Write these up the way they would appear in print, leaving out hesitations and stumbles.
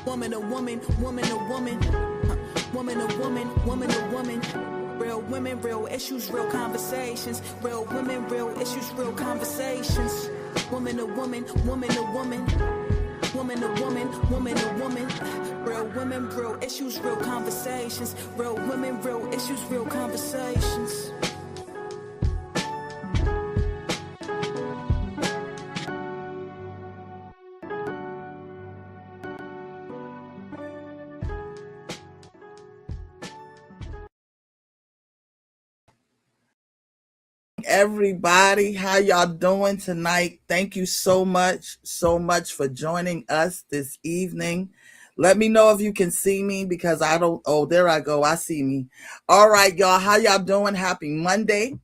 Woman to woman, woman to woman, woman to woman, woman to woman. Real women, real issues, real conversations. Real women, real issues, real conversations. Woman to woman, woman to woman, woman to woman, woman to woman. Real women, real issues, real conversations. Real women, real issues, real conversations. Everybody, how y'all doing tonight? Thank you so much for joining us this evening. Let me know if you can see me because I don't. Oh, there I go. I see me. All right, y'all. How y'all doing? Happy Monday.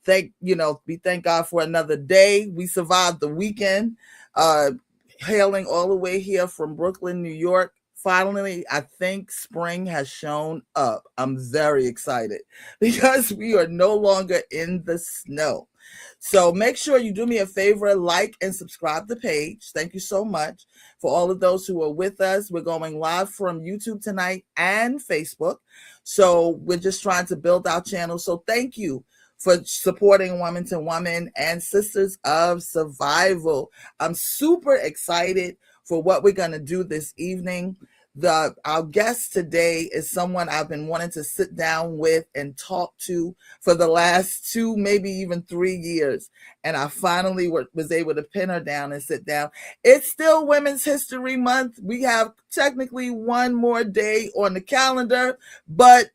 We thank God for another day. We survived the weekend. Hailing all the way here from Brooklyn, New York. Finally, I think spring has shown up. I'm very excited because we are no longer in the snow. So make sure you do me a favor, like and subscribe to the page. Thank you so much for all of those who are with us. We're going live from YouTube tonight and Facebook. So we're just trying to build our channel. So thank you for supporting Woman to Woman and Sisters of Survival. I'm super excited for what we're going to do this evening. Our guest today is someone I've been wanting to sit down with and talk to for the last 2, maybe even 3 years. And I finally was able to pin her down and sit down. It's still Women's History Month. We have technically one more day on the calendar, but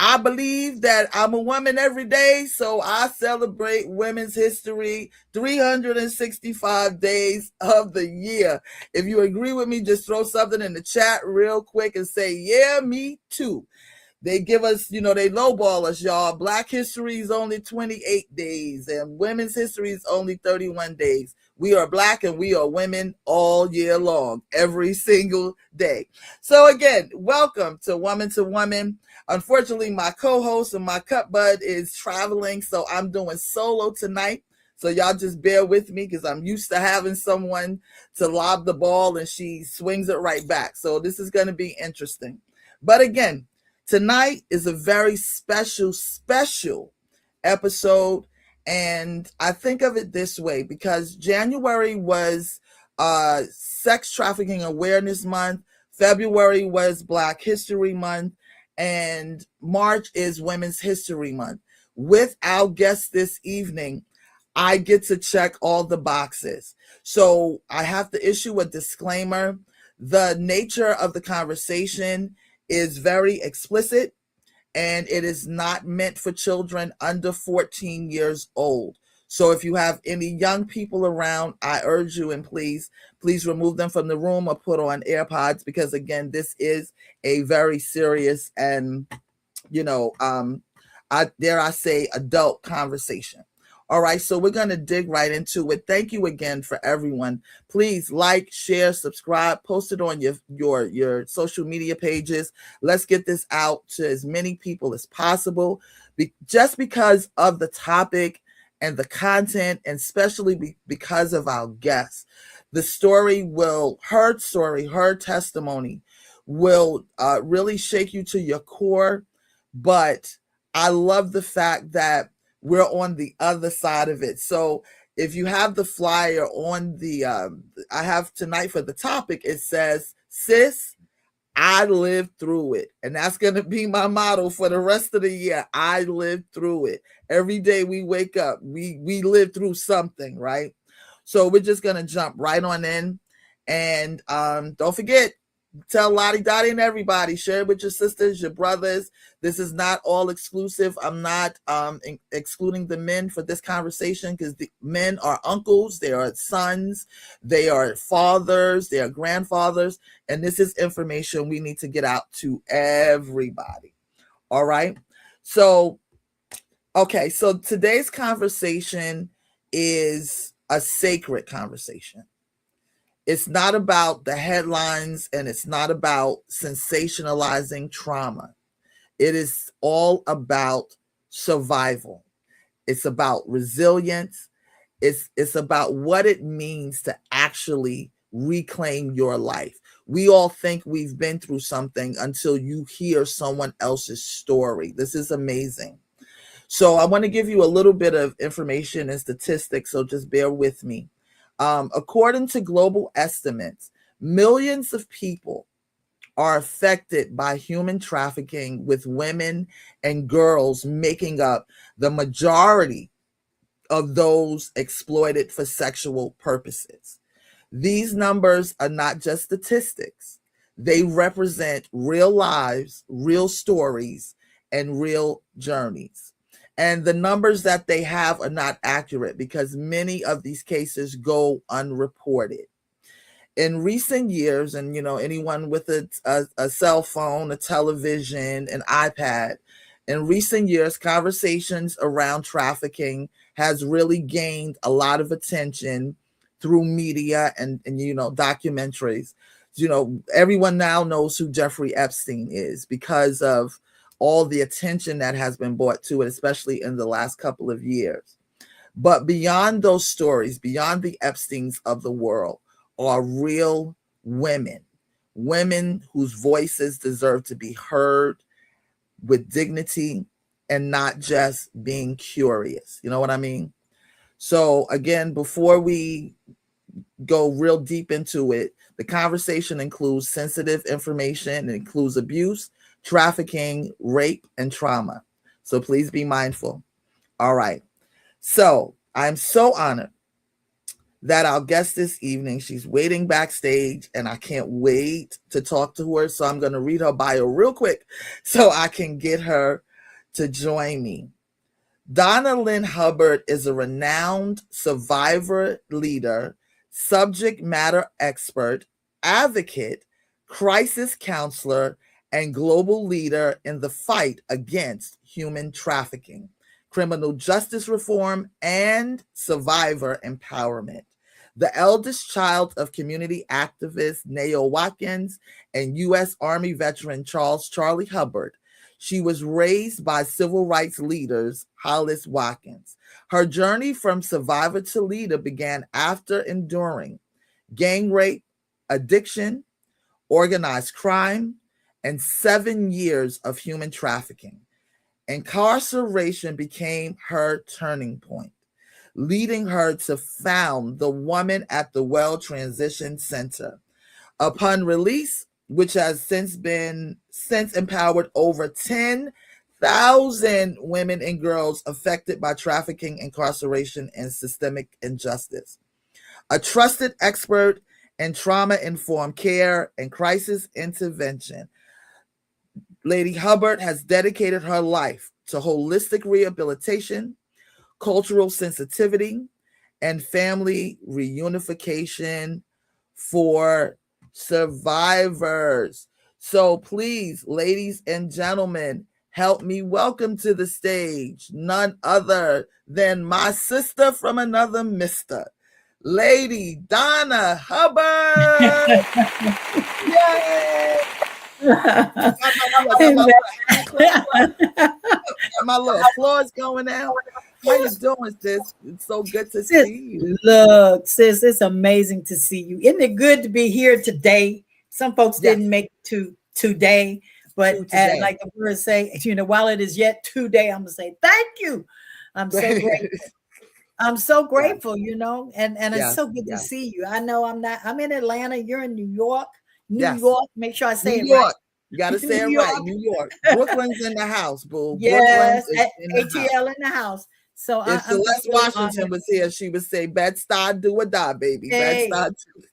I believe that I'm a woman every day, so I celebrate women's history 365 days of the year. If you agree with me, just throw something in the chat real quick and say, yeah, me too. They give us, they lowball us, y'all. Black history is only 28 days and women's history is only 31 days. We are Black and we are women all year long, every single day. So again, welcome to Woman. Unfortunately, my co-host and my cut bud is traveling, so I'm doing solo tonight. So y'all just bear with me because I'm used to having someone to lob the ball and she swings it right back. So this is going to be interesting. But again, tonight is a very special episode. And I think of it this way because January was Sex Trafficking Awareness Month. February was Black History Month. And March is Women's History Month. With our guest this evening, I get to check all the boxes. So I have to issue a disclaimer. The nature of the conversation is very explicit, and it is not meant for children under 14 years old. So if you have any young people around, I urge you and please remove them from the room or put on AirPods because again, this is a very serious and, I say adult conversation. All right, so we're going to dig right into it. Thank you again for everyone. Please like, share, subscribe, post it on your social media pages. Let's get this out to as many people as possible. Just because of the topic and the content, and especially because of our guests. Her story, her testimony will really shake you to your core. But I love the fact that we're on the other side of it. So if you have the flyer on I have tonight for the topic, it says, sis, I lived through it. And that's going to be my motto for the rest of the year. I lived through it. Every day we wake up, we live through something, right? So we're just going to jump right on in. And don't forget, tell Lottie Dottie and everybody, share it with your sisters, your brothers. This is not all exclusive. I'm not excluding the men for this conversation because the men are uncles, they are sons, they are fathers, they are grandfathers, and this is information we need to get out to everybody. All right. So today's conversation is a sacred conversation. It's not about the headlines and it's not about sensationalizing trauma. It is all about survival. It's about resilience. It's about what it means to actually reclaim your life. We all think we've been through something until you hear someone else's story. This is amazing. So I want to give you a little bit of information and statistics, so just bear with me. According to global estimates, millions of people are affected by human trafficking, with women and girls making up the majority of those exploited for sexual purposes. These numbers are not just statistics. They represent real lives, real stories, and real journeys. And the numbers that they have are not accurate because many of these cases go unreported. In recent years, and anyone with a cell phone, a television, an iPad, in recent years, conversations around trafficking has really gained a lot of attention through media and documentaries. Everyone now knows who Jeffrey Epstein is because of all the attention that has been brought to it, especially in the last couple of years. But beyond those stories, beyond the Epsteins of the world, are real women, women whose voices deserve to be heard with dignity and not just being curious. You know what I mean? So again, before we go real deep into it, the conversation includes sensitive information. It includes abuse, trafficking, rape, and trauma. So please be mindful. All right. So I'm so honored that our guest this evening, she's waiting backstage, and I can't wait to talk to her. So I'm going to read her bio real quick so I can get her to join me. Donna Lynn Hubbard is a renowned survivor leader, subject matter expert, advocate, crisis counselor, and global leader in the fight against human trafficking, criminal justice reform, and survivor empowerment. The eldest child of community activist Nayo Watkins and U.S. Army veteran Charlie Hubbard, she was raised by civil rights leaders Hollis Watkins. Her journey from survivor to leader began after enduring gang rape, addiction, organized crime, and 7 years of human trafficking. Incarceration became her turning point, leading her to found the Woman at the Well Transition Center. Upon release, which has since empowered over 10,000 women and girls affected by trafficking, incarceration, and systemic injustice. A trusted expert in trauma-informed care and crisis intervention, Lady Hubbard has dedicated her life to holistic rehabilitation, cultural sensitivity, and family reunification for survivors. So please, ladies and gentlemen, help me welcome to the stage none other than my sister from another mister, Lady Donna Hubbard. Yay! My little applause going out. How you doing, sis? It's so good to see you. Look, sis, it's amazing to see you. Isn't it good to be here today? Some folks didn't make it to today, but like the words say, while it is yet today, I'm gonna say thank you. I'm so grateful. I'm so grateful, and it's so good to see you. I know I'm in Atlanta. You're in New York. New York. Make sure I say New it York. right. You got to say it right. New York. Brooklyn's in the house, boo. Yes, Brooklyn's ATL in the house. So if Celeste Washington was here, she would say, "Bed-Stuy, do or die, baby. Hey, Bed-Stuy,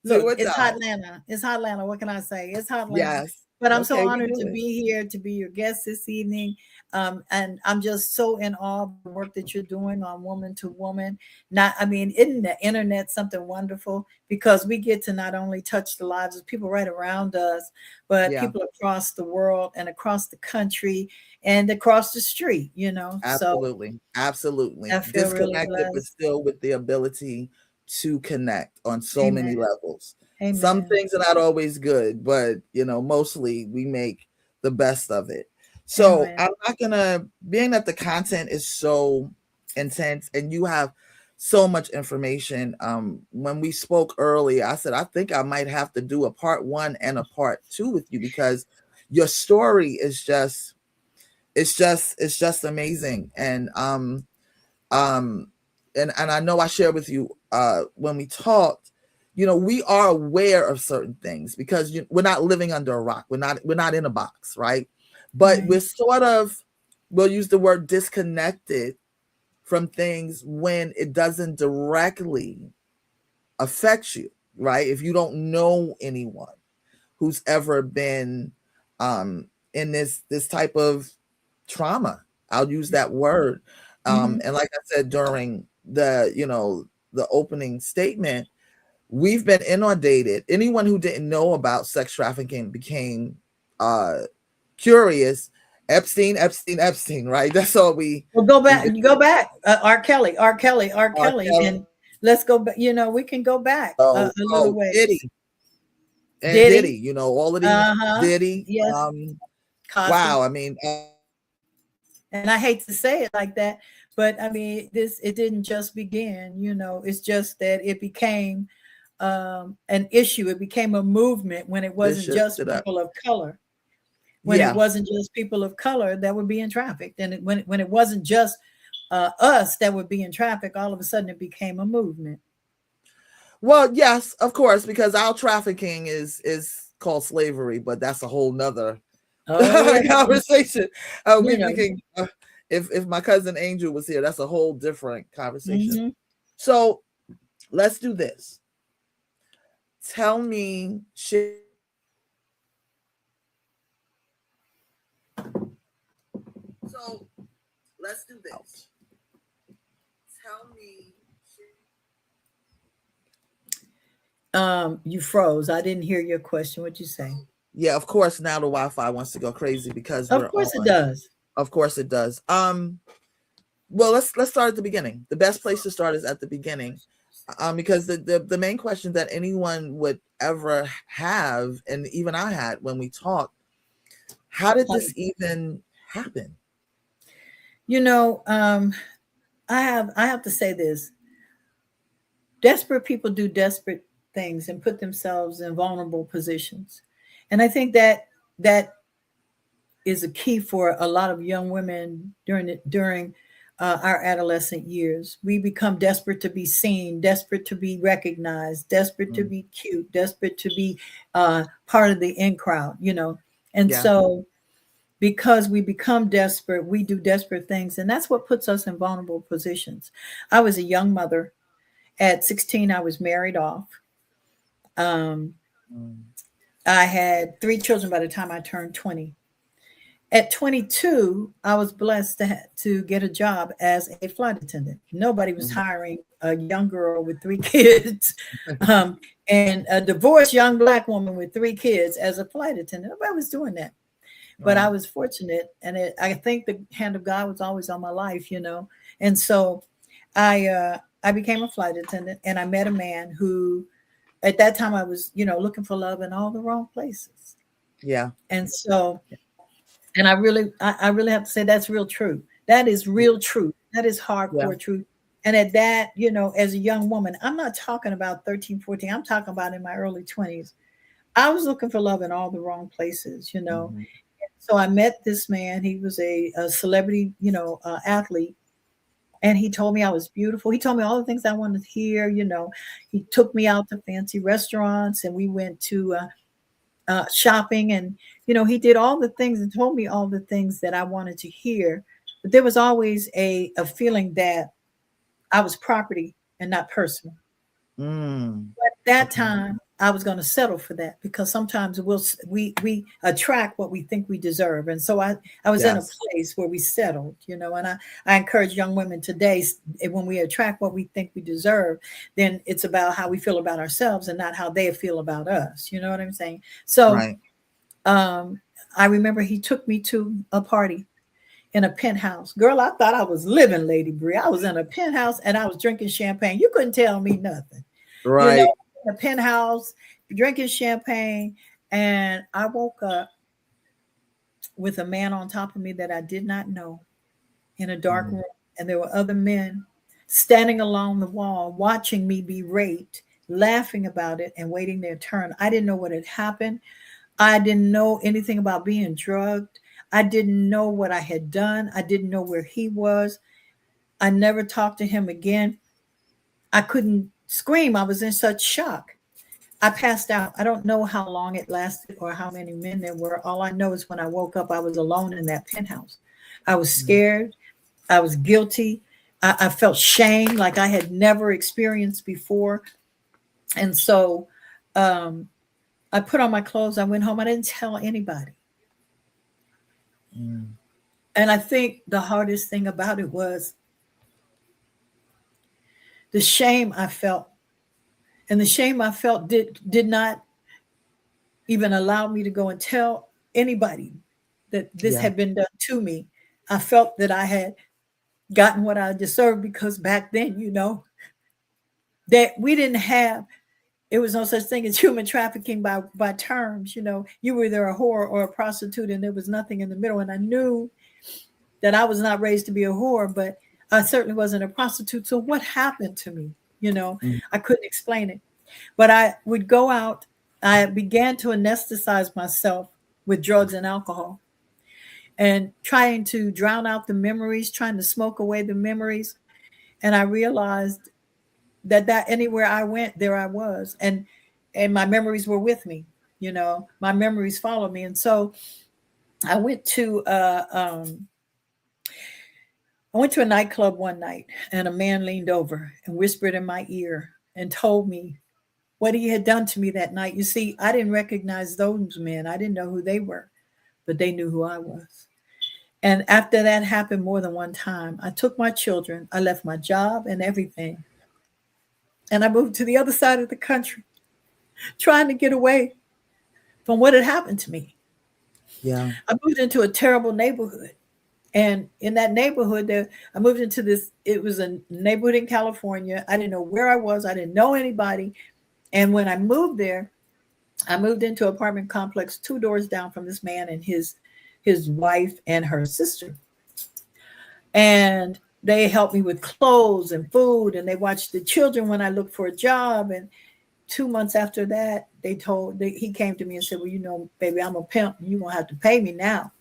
look, it's hot Atlanta. It's hot Atlanta. What can I say? It's hot Atlanta. Yes. But I'm so honored to be here, to be your guest this evening. And I'm just so in awe of the work that you're doing on Woman to Woman. Isn't the internet something wonderful? Because we get to not only touch the lives of people right around us, but people across the world and across the country and across the street, Absolutely. So Absolutely. I feel Disconnected, really but still with the ability to connect on so Amen. many levels. Amen. Some things are not always good, but mostly we make the best of it. So I'm not gonna, being that the content is so intense and you have so much information. When we spoke earlier, I said I think I might have to do a part 1 and a part 2 with you, because your story is just it's just amazing. And I know I shared with you when we talked, we are aware of certain things because we're not living under a rock. We're not in a box, right? But we're sort of, we'll use the word disconnected from things when it doesn't directly affect you, right? If you don't know anyone who's ever been in this type of trauma, I'll use that word. And like I said during the opening statement, we've been inundated. Anyone who didn't know about sex trafficking became curious. Epstein, right? That's all Well, go back. R. Kelly, and let's go back. We can go back a little way. Diddy, all of these. Diddy. Yes. Wow. I mean, and I hate to say it like that, but I mean, it didn't just begin. It's just that it became an issue. It became a movement when it wasn't just people of color. When it wasn't just people of color that were being trafficked, and when it wasn't just us that were being trafficked, all of a sudden it became a movement. Well, yes, of course, because our trafficking is called slavery, but that's a whole nother conversation. We can, if my cousin Angel was here, that's a whole different conversation. So let's do this. Tell me, so let's do this. Tell me. You froze. I didn't hear your question. What'd you say? Yeah, of course. Now the Wi-Fi wants to go crazy because of course it does. Of course it does. Well, let's start at the beginning. The best place to start is at the beginning, because the main question that anyone would ever have, and even I had when we talked, how did this even happen? I have to say this. Desperate people do desperate things and put themselves in vulnerable positions. And I think that is a key for a lot of young women during our adolescent years. We become desperate to be seen, desperate to be recognized, desperate to be cute, desperate to be part of the in crowd, And so because we become desperate, we do desperate things. And that's what puts us in vulnerable positions. I was a young mother. At 16, I was married off. I had 3 children by the time I turned 20. At 22, I was blessed to get a job as a flight attendant. Nobody was hiring a young girl with 3 kids and a divorced young Black woman with 3 kids as a flight attendant. Nobody was doing that. But I was fortunate, and I think the hand of God was always on my life, And so I became a flight attendant, and I met a man who, at that time, I was, looking for love in all the wrong places. Yeah. And so, and I really have to say that's real true. That is real truth. That is hardcore truth. And at that, as a young woman, I'm not talking about 13, 14. I'm talking about in my early 20s. I was looking for love in all the wrong places, So I met this man. He was a celebrity, athlete. And he told me I was beautiful. He told me all the things I wanted to hear. He took me out to fancy restaurants, and we went to shopping. And, he did all the things and told me all the things that I wanted to hear. But there was always a feeling that I was property and not personal. But at that time, I was going to settle for that, because sometimes we attract what we think we deserve. And so I was in a place where we settled, and I encourage young women today, when we attract what we think we deserve, then it's about how we feel about ourselves and not how they feel about us. You know what I'm saying? So I remember he took me to a party in a penthouse. Girl, I thought I was living, Lady Bree. I was in a penthouse and I was drinking champagne. You couldn't tell me nothing. Right. In a penthouse, drinking champagne. And I woke up with a man on top of me that I did not know in a dark room. And there were other men standing along the wall, watching me be raped, laughing about it and waiting their turn. I didn't know what had happened. I didn't know anything about being drugged. I didn't know what I had done. I didn't know where he was. I never talked to him again. I couldn't scream. I was in such shock. I passed out. I don't know how long it lasted or how many men there were. All I know is when I woke up, I was alone in that penthouse. I was scared. I was guilty. I felt shame like I had never experienced before. And so I put on my clothes. I went home. I didn't tell anybody. And I think the hardest thing about it was the shame I felt. And the shame I felt did not even allow me to go and tell anybody that this had been done to me. I felt that I had gotten what I deserved because back then, that we didn't have, it was no such thing as human trafficking by terms. You were either a whore or a prostitute, and there was nothing in the middle. And I knew that I was not raised to be a whore, but I certainly wasn't a prostitute. So what happened to me? I couldn't explain it. But I would go out. I began to anesthetize myself with drugs and alcohol and trying to drown out the memories, trying to smoke away the memories. And I realized that anywhere I went, there I was. And my memories were with me. My memories followed me. And so I went to a nightclub one night, and a man leaned over and whispered in my ear and told me what he had done to me that night. You see, I didn't recognize those men. I didn't know who they were, but they knew who I was. And after that happened more than one time, I took my children, I left my job and everything, and I moved to the other side of the country, trying to get away from what had happened to me. Yeah. I moved into a terrible neighborhood. And in that neighborhood, I moved into this, it was a neighborhood in California. I didn't know where I was. I didn't know anybody. And when I moved there, I moved into an apartment complex 2 doors down from this man and his wife and her sister. And they helped me with clothes and food, and they watched the children when I looked for a job. And 2 months after that, he came to me and said, well, baby, I'm a pimp. You're going to have to pay me now.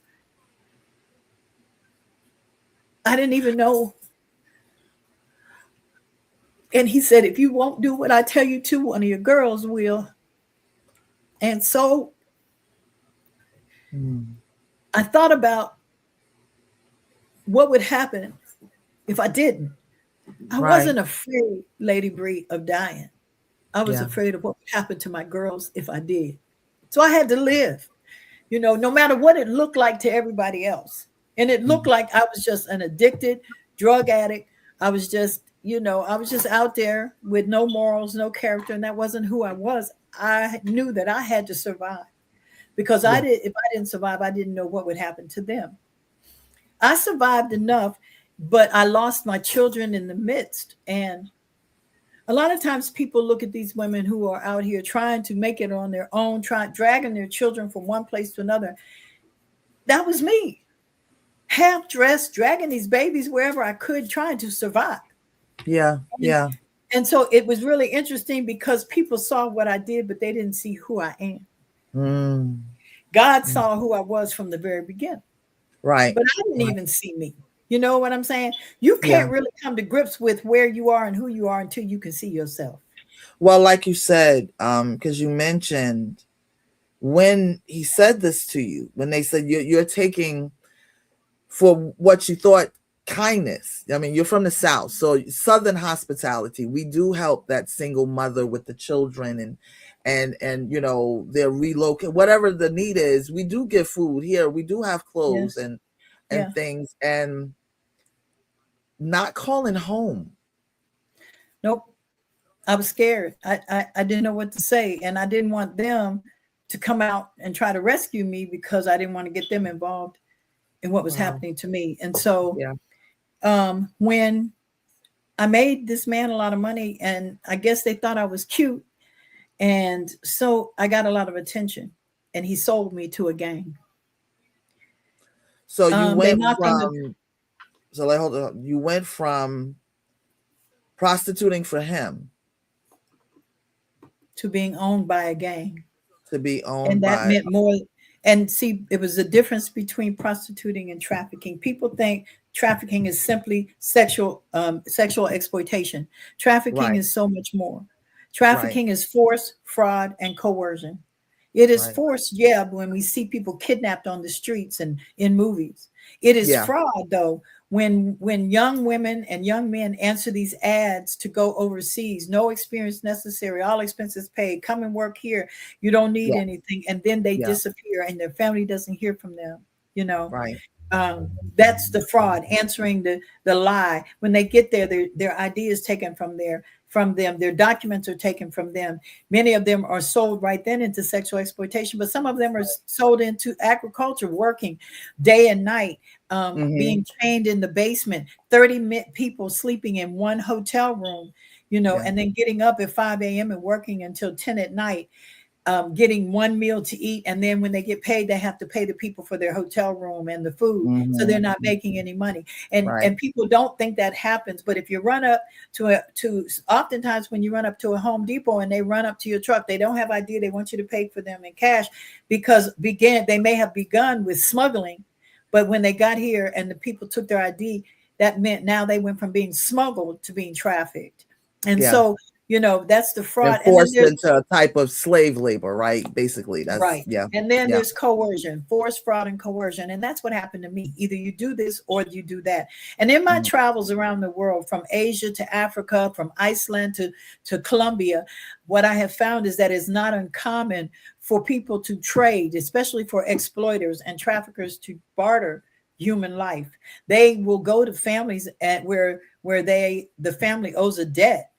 I didn't even know. And he said, if you won't do what I tell you to, one of your girls will. And so I thought about what would happen if I didn't. I wasn't afraid, Lady Bree, of dying. I was afraid of what would happen to my girls if I did. So I had to live, no matter what it looked like to everybody else. And it looked like I was just an addicted drug addict. I was just, I was just out there with no morals, no character. And that wasn't who I was. I knew that I had to survive because if I didn't survive, I didn't know what would happen to them. I survived enough, but I lost my children in the midst. And a lot of times people look at these women who are out here trying to make it on their own, dragging their children from one place to another. That was me. Half dressed, dragging these babies wherever I could, trying to survive. Yeah. And so it was really interesting because people saw what I did, but they didn't see who I am. God saw who I was from the very beginning. Right. But I didn't even see me. You know what I'm saying? You can't really come to grips with where you are and who you are until you can see yourself. Well, like you said, because you mentioned when he said this to you, when they said you're taking for what you thought kindness. I mean, you're from the South, so Southern hospitality. We do help that single mother with the children and they're relocated, whatever the need is. We do give food here. We do have clothes and things, and not calling home. Nope. I was scared. I didn't know what to say, and I didn't want them to come out and try to rescue me because I didn't want to get them involved in what was happening to me. And so when I made this man a lot of money, and I guess they thought I was cute, and so I got a lot of attention, and he sold me to a gang. So you went from, hold on. You went from prostituting for him to being owned by a gang. to be And owned that by. meant more. And see, it was a difference between prostituting and trafficking. People think trafficking is simply sexual exploitation. Trafficking Right, is so much more. right, Trafficking is force, fraud, and coercion. It is right. force, yeah, when we see people kidnapped on the streets and in movies. It is Yeah, fraud, though, when young women and young men answer these ads to go overseas, no experience necessary, all expenses paid, come and work here, you don't need yeah, anything, and then they yeah. disappear and their family doesn't hear from them, you know. Right. That's the fraud, answering the lie. When they get there, their ID is taken from them, their documents are taken from them. Many of them are sold right then into sexual exploitation, but some of them are sold into agriculture, working day and night, Mm-hmm. being chained in the basement, 30 people sleeping in one hotel room, you know, Yeah. and then getting up at 5 a.m. and working until 10 at night, getting one meal to eat, and then when they get paid, they have to pay the people for their hotel room and the food, so they're not Mm-hmm. making any money. And Right. people don't think that happens, but if you run up to oftentimes when you run up to a Home Depot and they run up to your truck, they don't have idea, they want you to pay for them in cash, because they may have begun with smuggling, but when they got here and the people took their ID, that meant now they went from being smuggled to being trafficked. And Yeah. so, you know, that's the They're fraud. And then forced there's into a type of slave labor, right? Basically, that's right. yeah, And then yeah. there's coercion, force, fraud, and coercion. And that's what happened to me. Either you do this or you do that. And in my Mhm. travels around the world, from Asia to Africa, from Iceland to Colombia, what I have found is that it's not uncommon for people to trade, especially for exploiters and traffickers, to barter human life. They will go to families at where the family owes a debt,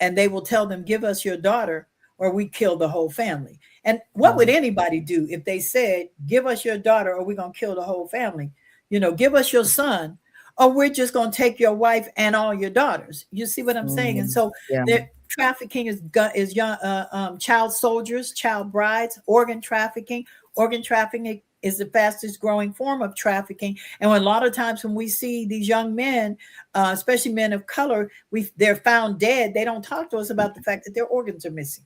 and they will tell them, give us your daughter or we kill the whole family. And what would anybody do if they said, give us your daughter or we're going to kill the whole family? You know, give us your son or we're just going to take your wife and all your daughters. You see what I'm saying? And so Yeah. trafficking is young, child soldiers, child brides, organ trafficking. Organ trafficking is the fastest growing form of trafficking. And a lot of times when we see these young men, especially men of color, they're found dead, they don't talk to us about the fact that their organs are missing.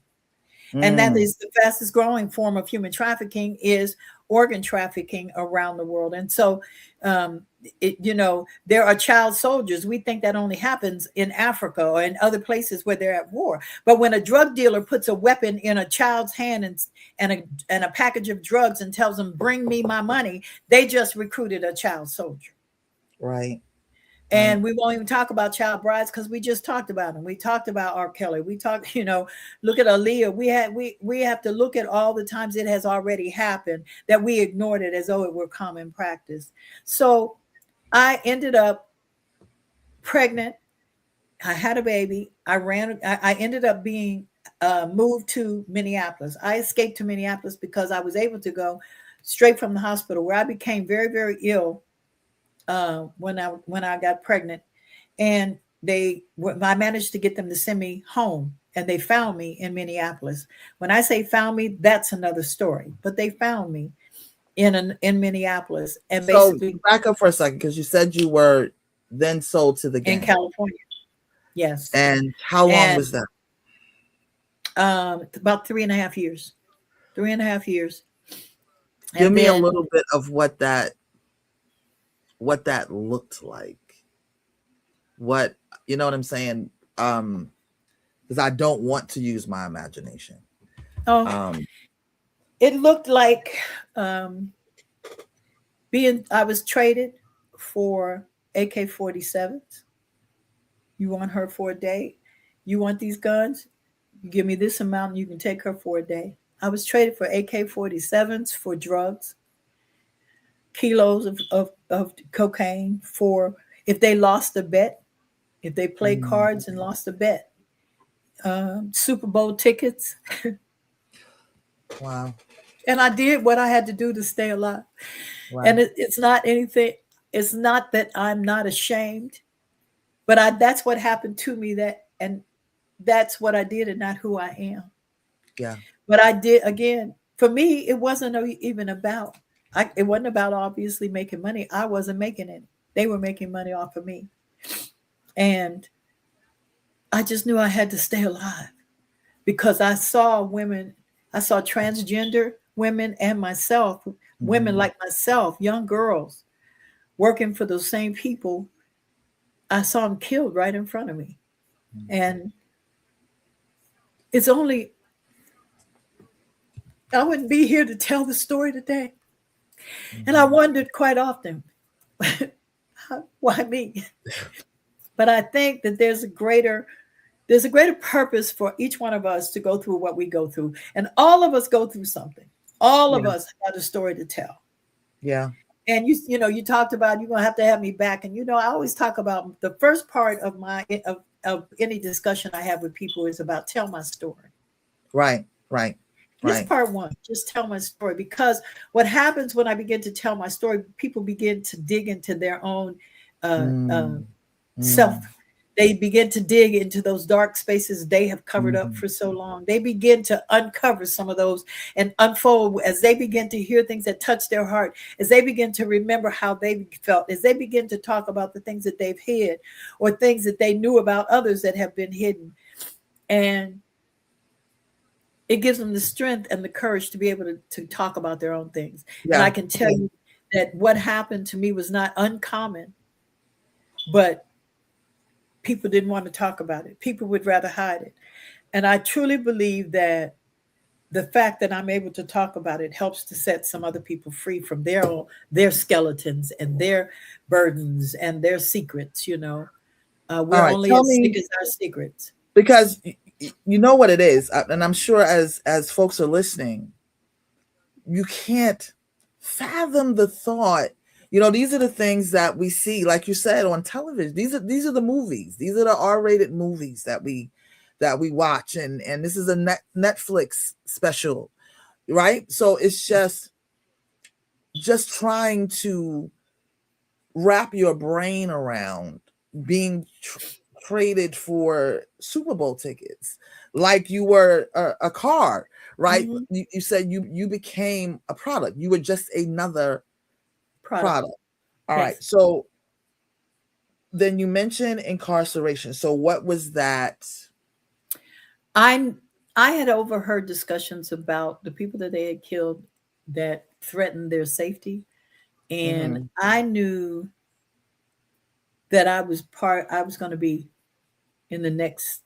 And that is the fastest growing form of human trafficking, is organ trafficking around the world. And so, you know, there are child soldiers. We think that only happens in Africa or in other places where they're at war. But when a drug dealer puts a weapon in a child's hand and a package of drugs and tells them, bring me my money, they just recruited a child soldier. Right. And we won't even talk about child brides because we just talked about them. We talked about R. Kelly. We talked, you know, look at Aaliyah. We have to look at all the times it has already happened that we ignored it as though it were common practice. So I ended up pregnant. I had a baby. I ended up being moved to Minneapolis. I escaped to Minneapolis because I was able to go straight from the hospital, where I became very, very ill when I got pregnant, and I managed to get them to send me home, and they found me in Minneapolis. When I say found me, that's another story, but they found me in Minneapolis, and So basically back up for a second, because you said you were then sold to the in gang. California. Yes. And how long was that? About 3.5 years. 3.5 years. Give And me a then little bit of what that looked like. What, you know what I'm saying? Because I don't want to use my imagination. It looked like I was traded for AK-47s. You want her for a day? You want these guns? You give me this amount and you can take her for a day. I was traded for AK-47s, for drugs, kilos of cocaine, for if they lost a bet, if they played cards and lost a bet, Super Bowl tickets. Wow. And I did what I had to do to stay alive. Wow. And it's not anything. It's not that I'm not ashamed, but that's what happened to me. And that's what I did, and not who I am. Yeah. But I did, again, for me, it wasn't even about, it wasn't about obviously making money. I wasn't making it. They were making money off of me. And I just knew I had to stay alive because I saw women, I saw transgender women and myself, women like myself, young girls working for those same people. I saw them killed right in front of me. And it's only, I wouldn't be here to tell the story today. And I wondered quite often, why me? But I think that there's a greater purpose for each one of us to go through what we go through. And all of us go through something. All of us have a story to tell. Yeah. And you talked about, you're going to have me back. And, I always talk about the first part of of any discussion I have with people is about tell my story. Right. This part one, just tell my story. Because what happens when I begin to tell my story, people begin to dig into their own self. They begin to dig into those dark spaces they have covered up for so long. They begin to uncover some of those and unfold as they begin to hear things that touch their heart, as they begin to remember how they felt, as they begin to talk about the things that they've hid or things that they knew about others that have been hidden. And it gives them the strength and the courage to be able to talk about their own things. Yeah. And I can tell you that what happened to me was not uncommon, but people didn't want to talk about it. People would rather hide it. And I truly believe that the fact that I'm able to talk about it helps to set some other people free from their skeletons and their burdens and their secrets. We're only as sick as our secrets. Because you know what it is, and I'm sure as folks are listening, you can't fathom the thought. These are the things that we see, like you said, on television. These are the movies. These are the R-rated movies that we watch, and this is a Netflix special, right? So it's just trying to wrap your brain around being traded for Super Bowl tickets, like you were a car, right? You said you became a product. You were just another product. All right. So then you mentioned incarceration. So what was that? I had overheard discussions about the people that they had killed that threatened their safety. And I knew that I was going to be in the next.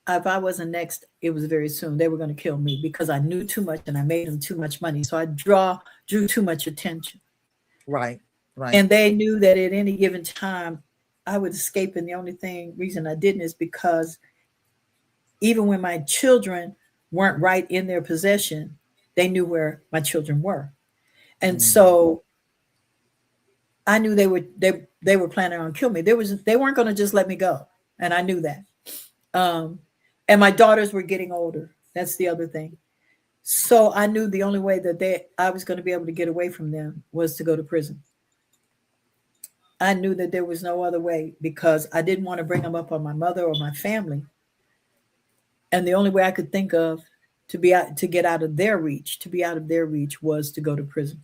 If I wasn't next, it was very soon. They were going to kill me because I knew too much and I made them too much money. So I drew too much attention. Right. And they knew that at any given time I would escape. And the only reason I didn't is because even when my children weren't right in their possession, they knew where my children were. And so I knew they were planning on killing me. They weren't going to just let me go. And I knew that. And my daughters were getting older. That's the other thing. So I knew the only way that I was going to be able to get away from them was to go to prison. I knew that there was no other way because I didn't want to bring them up on my mother or my family. And the only way I could think of to get out of their reach, was to go to prison.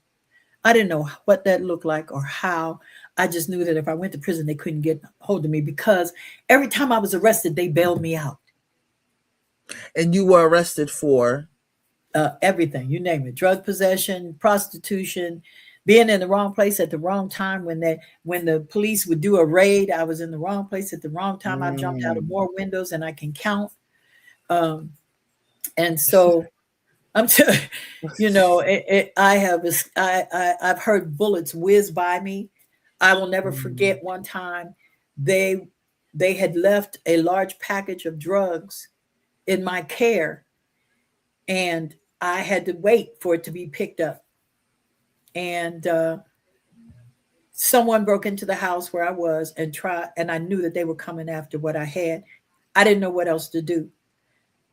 I didn't know what that looked like or how. I just knew that if I went to prison, they couldn't get hold of me because every time I was arrested, they bailed me out. And you were arrested for? Everything, you name it. Drug possession, prostitution, being in the wrong place at the wrong time. When the police would do a raid, I was in the wrong place at the wrong time. I jumped out of more windows than I can count. And so I've heard bullets whiz by me. I will never forget one time they had left a large package of drugs in my care, and I had to wait for it to be picked up. And someone broke into the house where I was and I knew that they were coming after what I had. I didn't know what else to do.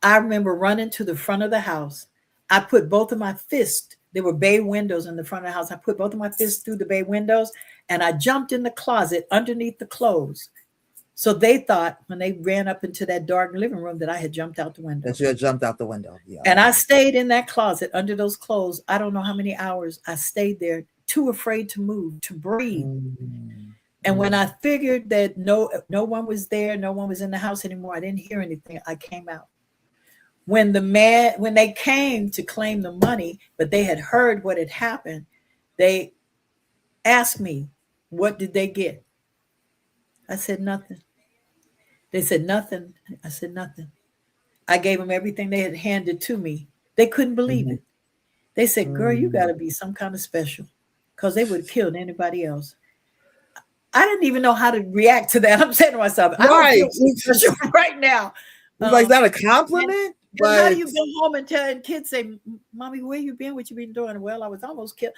I remember running to the front of the house. I put both of my fists, there were bay windows in the front of the house. I put both of my fists through the bay windows and I jumped in the closet underneath the clothes. So they thought when they ran up into that dark living room that I had jumped out the window. That you had jumped out the window. Yeah. And I stayed in that closet under those clothes. I don't know how many hours I stayed there, too afraid to move, to breathe. And when I figured that no one was there, no one was in the house anymore, I didn't hear anything, I came out. When they came to claim the money, but they had heard what had happened, they asked me, what did they get? I said, nothing. They said, nothing. I said, nothing. I gave them everything they had handed to me. They couldn't believe it. They said, girl, you got to be some kind of special, because they would have killed anybody else. I didn't even know how to react to that. I'm saying to myself, I don't feel special right now. Like, that a compliment? But how do you go home and tell kids, say, Mommy, where you been? What you been doing? Well, I was almost killed.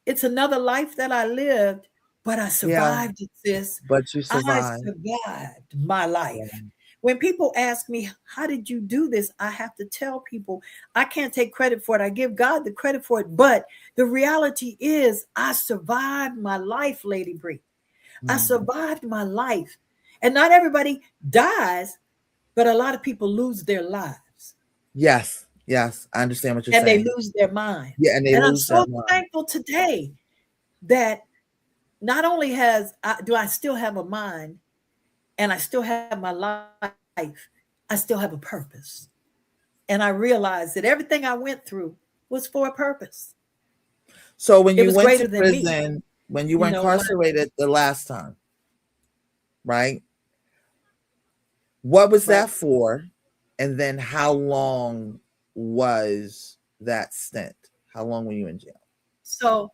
It's another life that I lived, but I survived this. But you survived. I survived my life. Yeah. When people ask me, how did you do this? I have to tell people, I can't take credit for it. I give God the credit for it. But the reality is, I survived my life, Lady Bree. I survived my life. And not everybody dies, but a lot of people lose their lives. Yes. I understand what you're saying. And they lose their mind. Yeah, and I'm so thankful today that not only do I still have a mind, and I still have my life, I still have a purpose. And I realized that everything I went through was for a purpose. So when you went to prison, when you were incarcerated the last time, right? What was that for? And then how long was that stint? How long were you in jail? So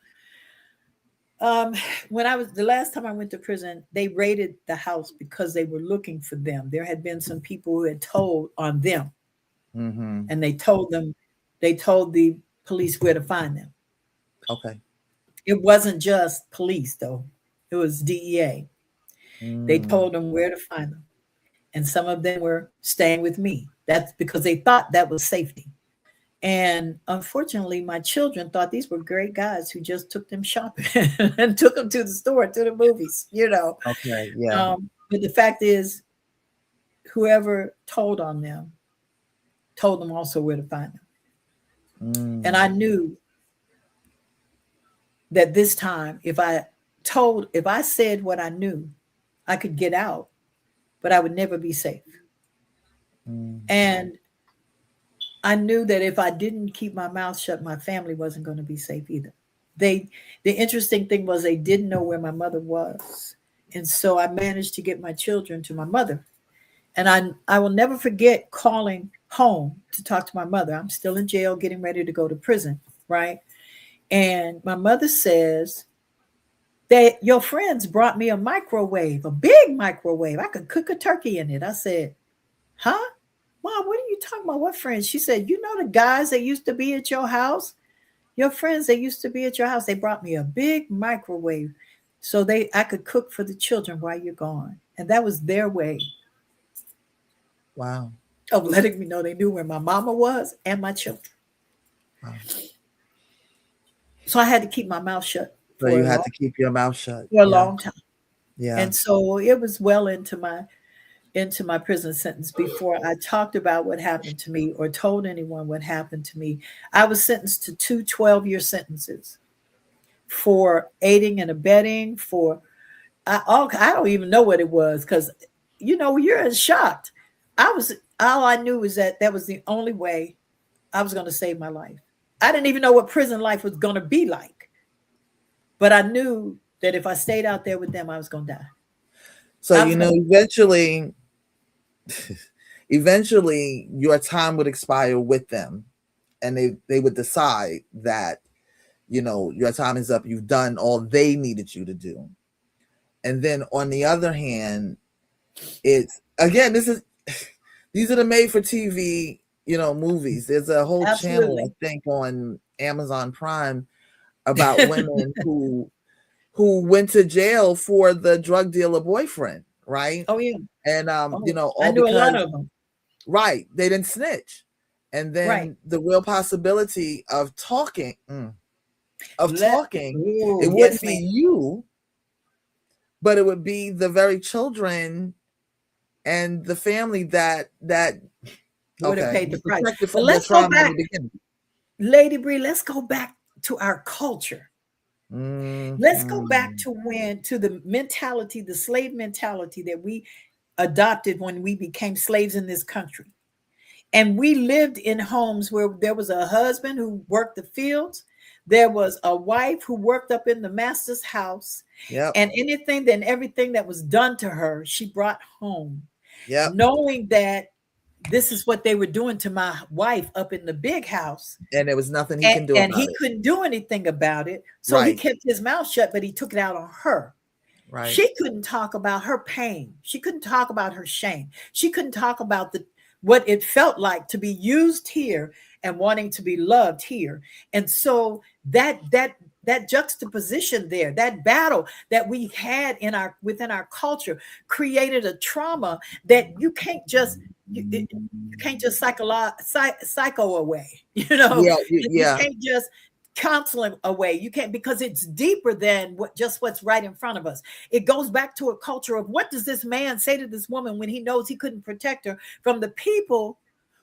when the last time I went to prison, they raided the house because they were looking for them. There had been some people who had told on them, and they told the police where to find them. Okay. It wasn't just police though. It was DEA. They told them where to find them. And some of them were staying with me. That's because they thought that was safety. And unfortunately, my children thought these were great guys who just took them shopping and took them to the store, to the movies, Okay, yeah. But the fact is, whoever told on them told them also where to find them. And I knew that this time, if I said what I knew, I could get out, but I would never be safe. And I knew that if I didn't keep my mouth shut, my family wasn't going to be safe either. The interesting thing was they didn't know where my mother was. And so I managed to get my children to my mother. And I will never forget calling home to talk to my mother. I'm still in jail, getting ready to go to prison, right? And my mother says that your friends brought me a microwave, a big microwave. I could cook a turkey in it. I said, huh? Mom, what are you talking about? What friends? She said, you know the guys that used to be at your house? Your friends that used to be at your house, they brought me a big microwave so I could cook for the children while you're gone. And that was their way. Wow. Of letting me know they knew where my mama was and my children. Wow. So I had to keep my mouth shut. So you had to keep your mouth shut. For a long time. Yeah. And so it was well into my prison sentence before I talked about what happened to me or told anyone what happened to me. I was sentenced to 2 12-year sentences for aiding and abetting, I don't even know what it was, because you're shocked. All I knew was that was the only way I was going to save my life. I didn't even know what prison life was going to be like, but I knew that if I stayed out there with them, I was going to die. So eventually your time would expire with them, and they would decide that your time is up. You've done all they needed you to do. And then on the other hand, it's again, these are the made for TV movies. There's a whole channel, I think, on Amazon Prime about women who went to jail for the drug dealer boyfriend, right? Oh yeah. And all I knew a lot of them. Right. They didn't snitch. And then the real possibility of talking, it wouldn't be you, but it would be the very children and the family that would have paid the price. But let's go back, Lady Bree, let's go back to our culture. Let's go back to the mentality, the slave mentality that we adopted when we became slaves in this country. And we lived in homes where there was a husband who worked the fields. There was a wife who worked up in the master's house. Yep. And anything and everything that was done to her, she brought home. Yep. Knowing that this is what they were doing to my wife up in the big house. And there was nothing he can do about it. And he couldn't do anything about it. So he kept his mouth shut, but he took it out on her. Right. She couldn't talk about her pain. She couldn't talk about her shame. She couldn't talk about what it felt like to be used here and wanting to be loved here. And so that juxtaposition there, that battle that we had within our culture created a trauma that you can't just psycho away, you can't just counsel away. You can't, because it's deeper than what's right in front of us. It goes back to a culture of, what does this man say to this woman when he knows he couldn't protect her from the people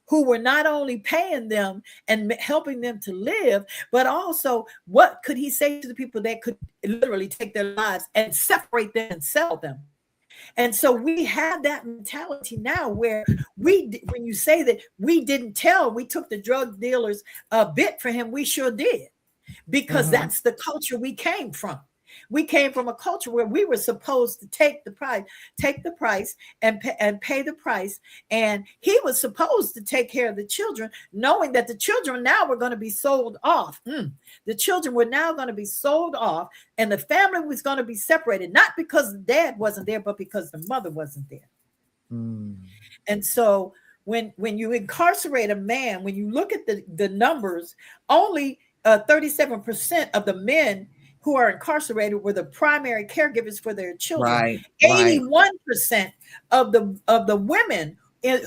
who were not only paying them and helping them to live, but also what could he say to the people that could literally take their lives and separate them and sell them? And so we have that mentality now where when you say that we didn't tell, we took the drug dealers a bit for him, we sure did, because that's the culture we came from. We came from a culture where we were supposed to take the price and pay the price. And he was supposed to take care of the children, knowing that the children now were going to be sold off. The children were now going to be sold off, and the family was going to be separated, not because the dad wasn't there, but because the mother wasn't there. And so when you incarcerate a man, when you look at the numbers, only 37% of the men who are incarcerated were the primary caregivers for their children. Right. 81% of the women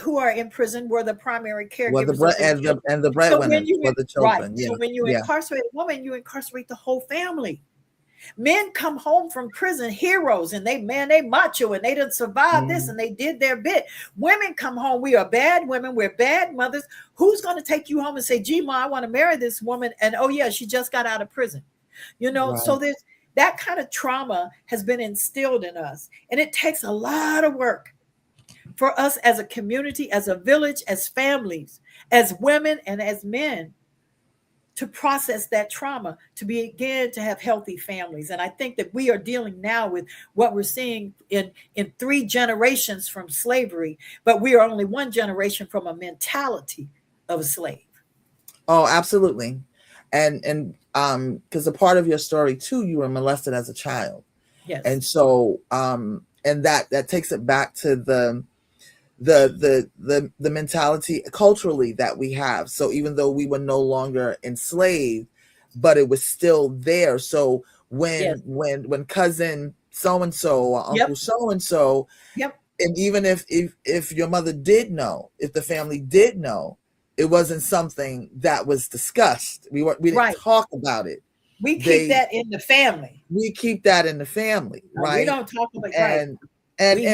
who are in prison were the primary caregivers and the breadwinner for the children. Right. Yeah. So when you incarcerate a woman, you incarcerate the whole family. Men come home from prison heroes, and they macho, and they didn't survive this, and they did their bit. Women come home, we are bad women, we're bad mothers. Who's going to take you home and say, gee, Ma, I want to marry this woman, and oh yeah, she just got out of prison? So there's that kind of trauma has been instilled in us, and it takes a lot of work for us as a community, as a village, as families, as women and as men, to process that trauma, to begin to have healthy families. And I think that we are dealing now with what we're seeing in 3 generations from slavery, but we are only 1 generation from a mentality of a slave. Oh, absolutely. And because a part of your story too, you were molested as a child. Yes. And so and that takes it back to the mentality culturally that we have. So even though we were no longer enslaved, but it was still there. So when cousin so and so or uncle so and so, and even if your mother did know, if the family did know, it wasn't something that was discussed. We didn't talk about it. We keep that in the family. We keep that in the family, right? We don't talk about and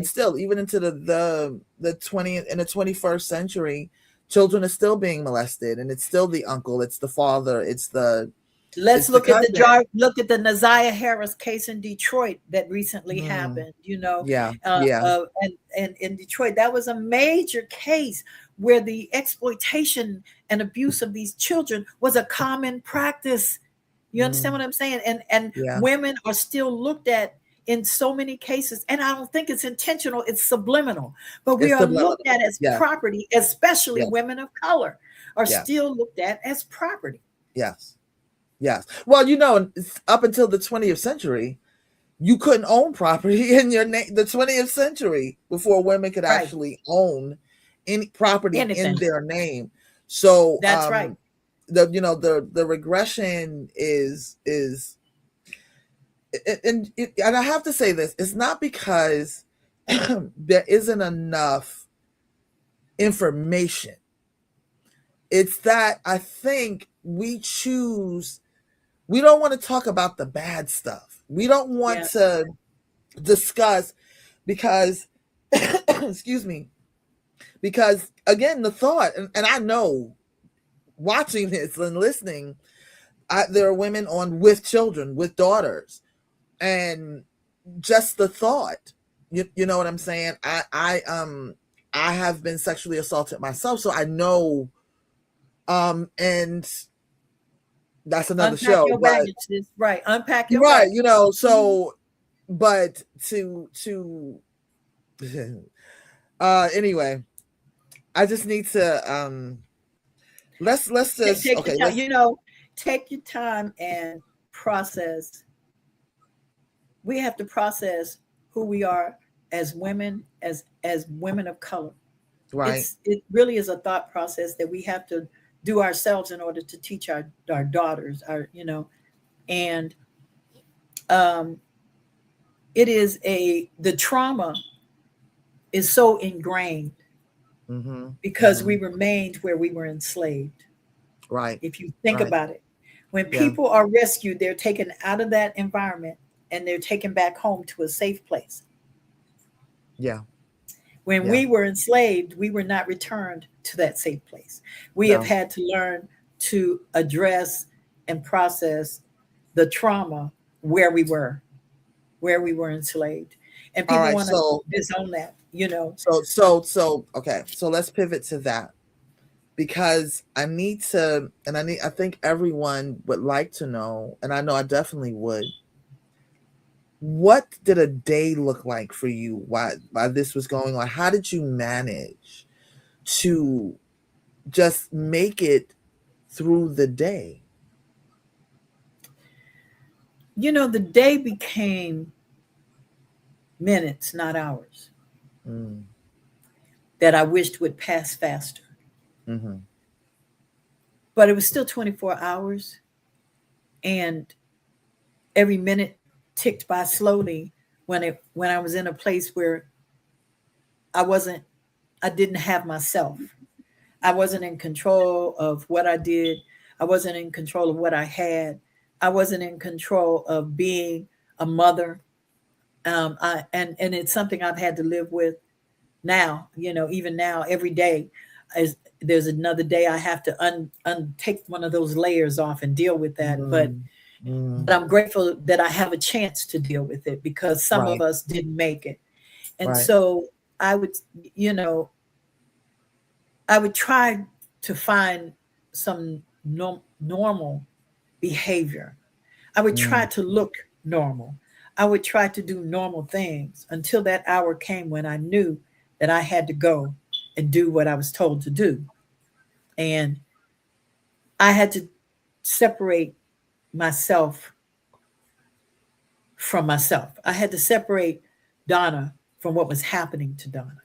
still, even into the 20th and the 21st century, children are still being molested, and it's still the uncle, it's the father, it's the. Let's look at the Naziah Harris case in Detroit that recently happened. And in Detroit, that was a major case where the exploitation and abuse of these children was a common practice. You understand what I'm saying? And women are still looked at in so many cases, and I don't think it's intentional, it's subliminal, but we are looked at as property, especially women of color are still looked at as property. Yes. Well, up until the 20th century, you couldn't own property in your name. The 20th century, before women could actually own any property in their name. So that's right. The regression is and I have to say this, it's not because there isn't enough information. It's that I think we don't want to talk about the bad stuff. We don't want to discuss because, excuse me, because again, the thought, and I know watching this and listening, there are women on with children, with daughters, and just the thought, you know what I'm saying? I have been sexually assaulted myself, so I know, and that's another Unpack show, your but baggage, sis. Right. Unpack your right, baggage. you know, so, but to anyway, I just need to let's just Take okay, your time, you know, take your time and process. We have to process who we are as women, as women of color. right, It really is a thought process that we have to do ourselves in order to teach our daughters, our, you know, and um it is the trauma is so ingrained because we remained where we were enslaved. right, If you think right, about it, when yeah, people are rescued, they're taken out of that environment and they're taken back home to a safe place. yeah, When yeah, we were enslaved, we were not returned to that safe place. We have no, had to learn to address and process the trauma where we were, enslaved. And all people right, want to so disown that, you know. okay, so let's pivot to that, because I need to, and I think everyone would like to know, and I know I definitely would. What did a day look like for you while this was going on? How did you manage to just make it through the day? You know, the day became minutes, not hours, Mm, that I wished would pass faster. hmm But it was still 24 hours, and every minute ticked by slowly when I was in a place where I wasn't I didn't have myself. I wasn't in control of what I did. I wasn't in control of what I had. I wasn't in control of being a mother. And it's something I've had to live with now. You know, even now, every day, as there's another day, I have to take one of those layers off and deal with that. But mm, mm, I'm grateful that I have a chance to deal with it because some of right, us didn't make it. And right, so I would, you know, I would try to find some normal behavior. I would try mm, to look normal. I would try to do normal things until that hour came when I knew that I had to go and do what I was told to do. And I had to separate myself from myself. I had to separate Donna from what was happening to Donna,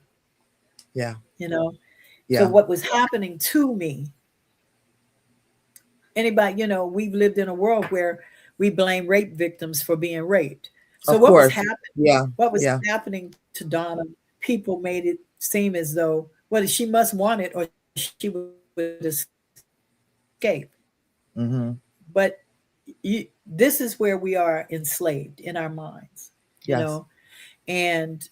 yeah, you know? So yeah, what was happening to me, anybody, you know, we've lived in a world where we blame rape victims for being raped. So of course, yeah, what was yeah, happening to Donna, people made it seem as though, well, she must want it or she would escape. hmm But this is where we are enslaved in our minds, you yes, know? And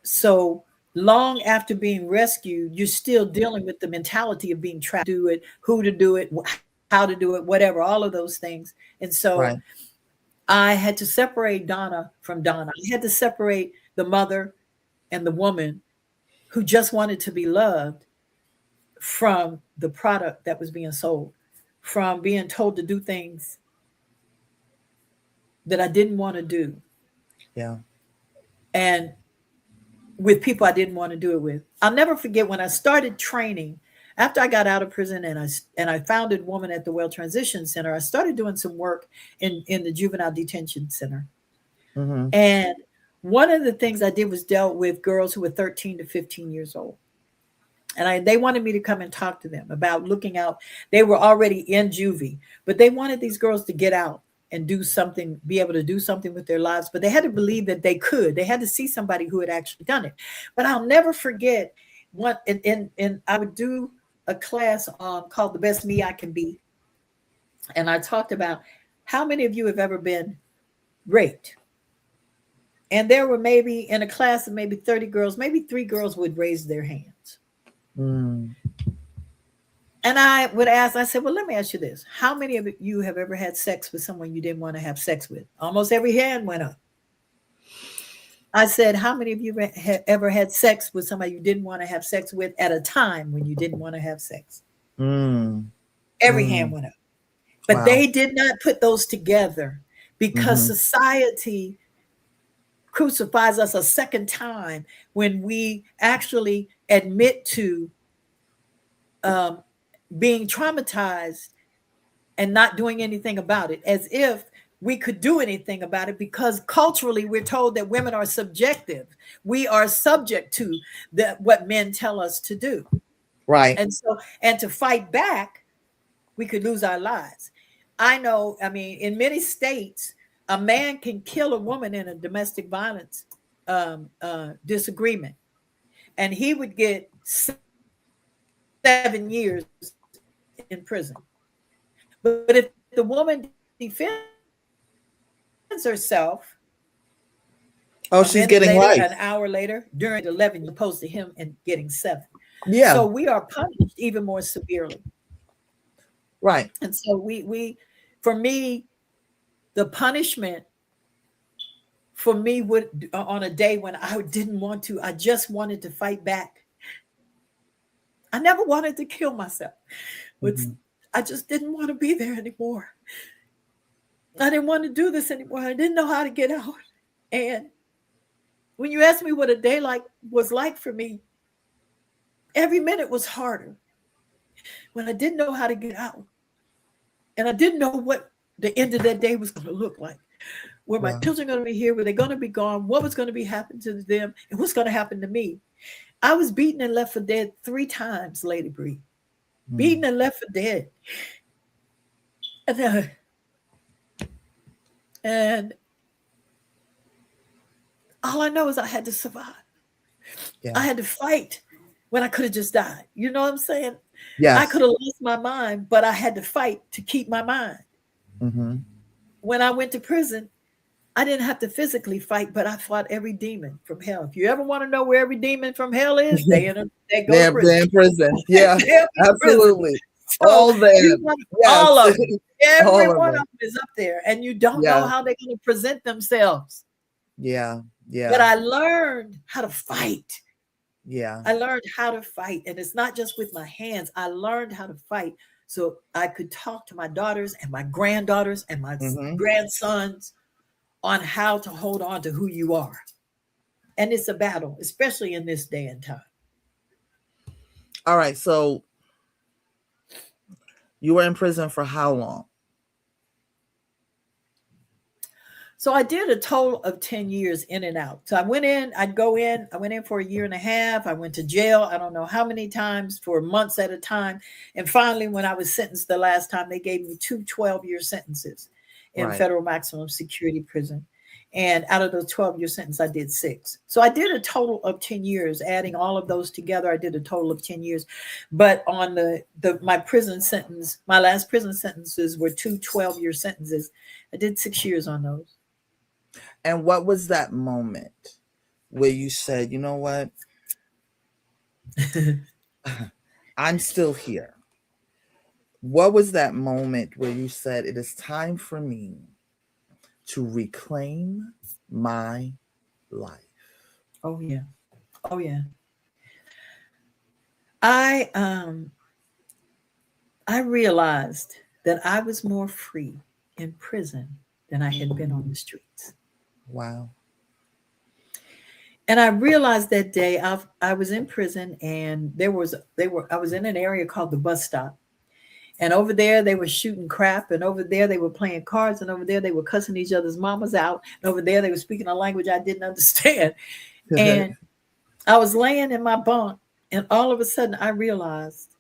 so long after being rescued, you're still dealing with the mentality of being trapped, do it, who to do it, how to do it, whatever, all of those things. And so right, I had to separate Donna from Donna. I had to separate the mother and the woman who just wanted to be loved from the product that was being sold, from being told to do things that I didn't want to do, yeah, and with people I didn't want to do it with. I'll never forget when I started training after I got out of prison and I founded Woman at the Well Transition Center. I started doing some work in the juvenile detention center. hmm And one of the things I did was dealt with girls who were 13 to 15 years old. And they wanted me to come and talk to them about looking out. They were already in juvie, but they wanted these girls to get out and do something, be able to do something with their lives. But they had to believe that they could. They had to see somebody who had actually done it. But I'll never forget what, and I would do a class called The Best Me I Can Be. And I talked about how many of you have ever been raped? And there were maybe in a class of maybe 30 girls, maybe 3 girls would raise their hands. mm, And I would ask, I said, well, let me ask you this. How many of you have ever had sex with someone you didn't want to have sex with? Almost every hand went up. I said, how many of you ever had sex with somebody you didn't want to have sex with at a time when you didn't want to have sex? Every hand went up. But they did not put those together because society crucifies us a second time when we actually admit to being traumatized and not doing anything about it, as if we could do anything about it, because culturally we're told that women are subjective. We are subject to what men tell us to do. Right. And to fight back, we could lose our lives. I know, I mean, in many states, a man can kill a woman in a domestic violence disagreement, and he would get 7 years in prison. But if the woman defends herself, she's getting life. An hour later, during 11, you're opposed to him and getting 7. Yeah. So we are punished even more severely. Right. And so we for me, the punishment for me would, on a day when I didn't want to, I just wanted to fight back. I never wanted to kill myself. I just didn't want to be there anymore. I didn't want to do this anymore. I didn't know how to get out. And when you ask me what a day was like for me, every minute was harder. When I didn't know how to get out, and I didn't know what the end of that day was going to look like. Were my children going to be here? Were they going to be gone? What was going to be happening to them? And what's going to happen to me? I was beaten and left for dead 3 times, Lady Bree. Beaten and left for dead. And all I know is I had to survive. Yeah. I had to fight when I could have just died. You know what I'm saying? Yes. I could have lost my mind, but I had to fight to keep my mind. When I went to prison, I didn't have to physically fight, but I fought every demon from hell. If you ever want to know where every demon from hell is, they go to prison. They're in prison. Yeah, absolutely. So all of them. All of them. Every one of them is up there, and you don't know how they're going to present themselves. Yeah, yeah. But I learned how to fight. Yeah. I learned how to fight, and it's not just with my hands. I learned how to fight so I could talk to my daughters and my granddaughters and my grandsons on how to hold on to who you are. And it's a battle, especially in this day and time. All right. So you were in prison for how long? So I did a total of 10 years in and out. So I went in for 1.5 years. I went to jail. I don't know how many times, for months at a time. And finally, when I was sentenced the last time, they gave me 2 12-year sentences in federal maximum security prison. And out of those 12-year sentences, I did 6. So I did a total of 10 years. Adding all of those together, I did a total of 10 years. But on my prison sentence, my last prison sentences were 2 12-year sentences. I did 6 years on those. And what was that moment where you said, you know what? I'm still here. What was that moment where you said, it is time for me to reclaim my life? Oh, yeah. Oh, yeah. I realized that I was more free in prison than I had been on the streets. Wow. And I realized that day I was in prison, and I was in an area called the bus stop. And over there they were shooting crap, and over there they were playing cards, and over there they were cussing each other's mamas out, and over there they were speaking a language I didn't understand. And I was laying in my bunk, and all of a sudden I realized,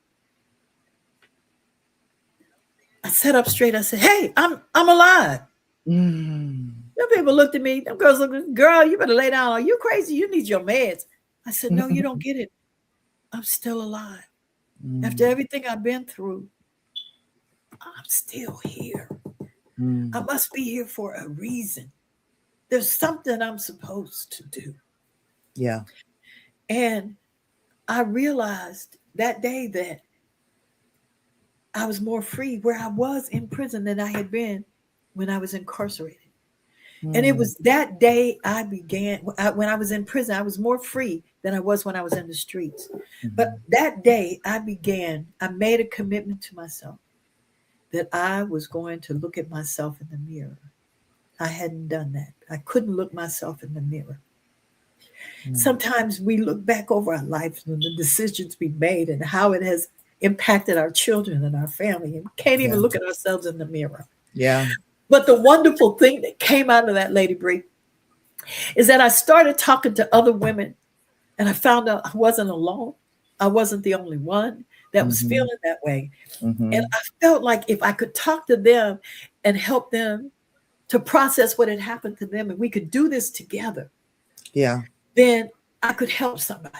I sat up straight. I said, "Hey, I'm alive." Them people looked at me. Them girls looked at me, "Girl, you better lay down. Are you crazy? You need your meds." I said, "No, you don't get it. I'm still alive. After everything I've been through, I'm still here. I must be here for a reason. There's something I'm supposed to do." Yeah. And I realized that day that I was more free where I was in prison than I had been when I was incarcerated. And it was that day I began, when I was in prison, I was more free than I was when I was in the streets. But that day I made a commitment to myself that I was going to look at myself in the mirror. I hadn't done that. I couldn't look myself in the mirror. Sometimes we look back over our lives and the decisions we made and how it has impacted our children and our family, and we can't even look at ourselves in the mirror. Yeah. But the wonderful thing that came out of that, Lady Bree, is that I started talking to other women, and I found out I wasn't alone. I wasn't the only one that was feeling that way. And I felt like if I could talk to them and help them to process what had happened to them, and we could do this together, then I could help somebody,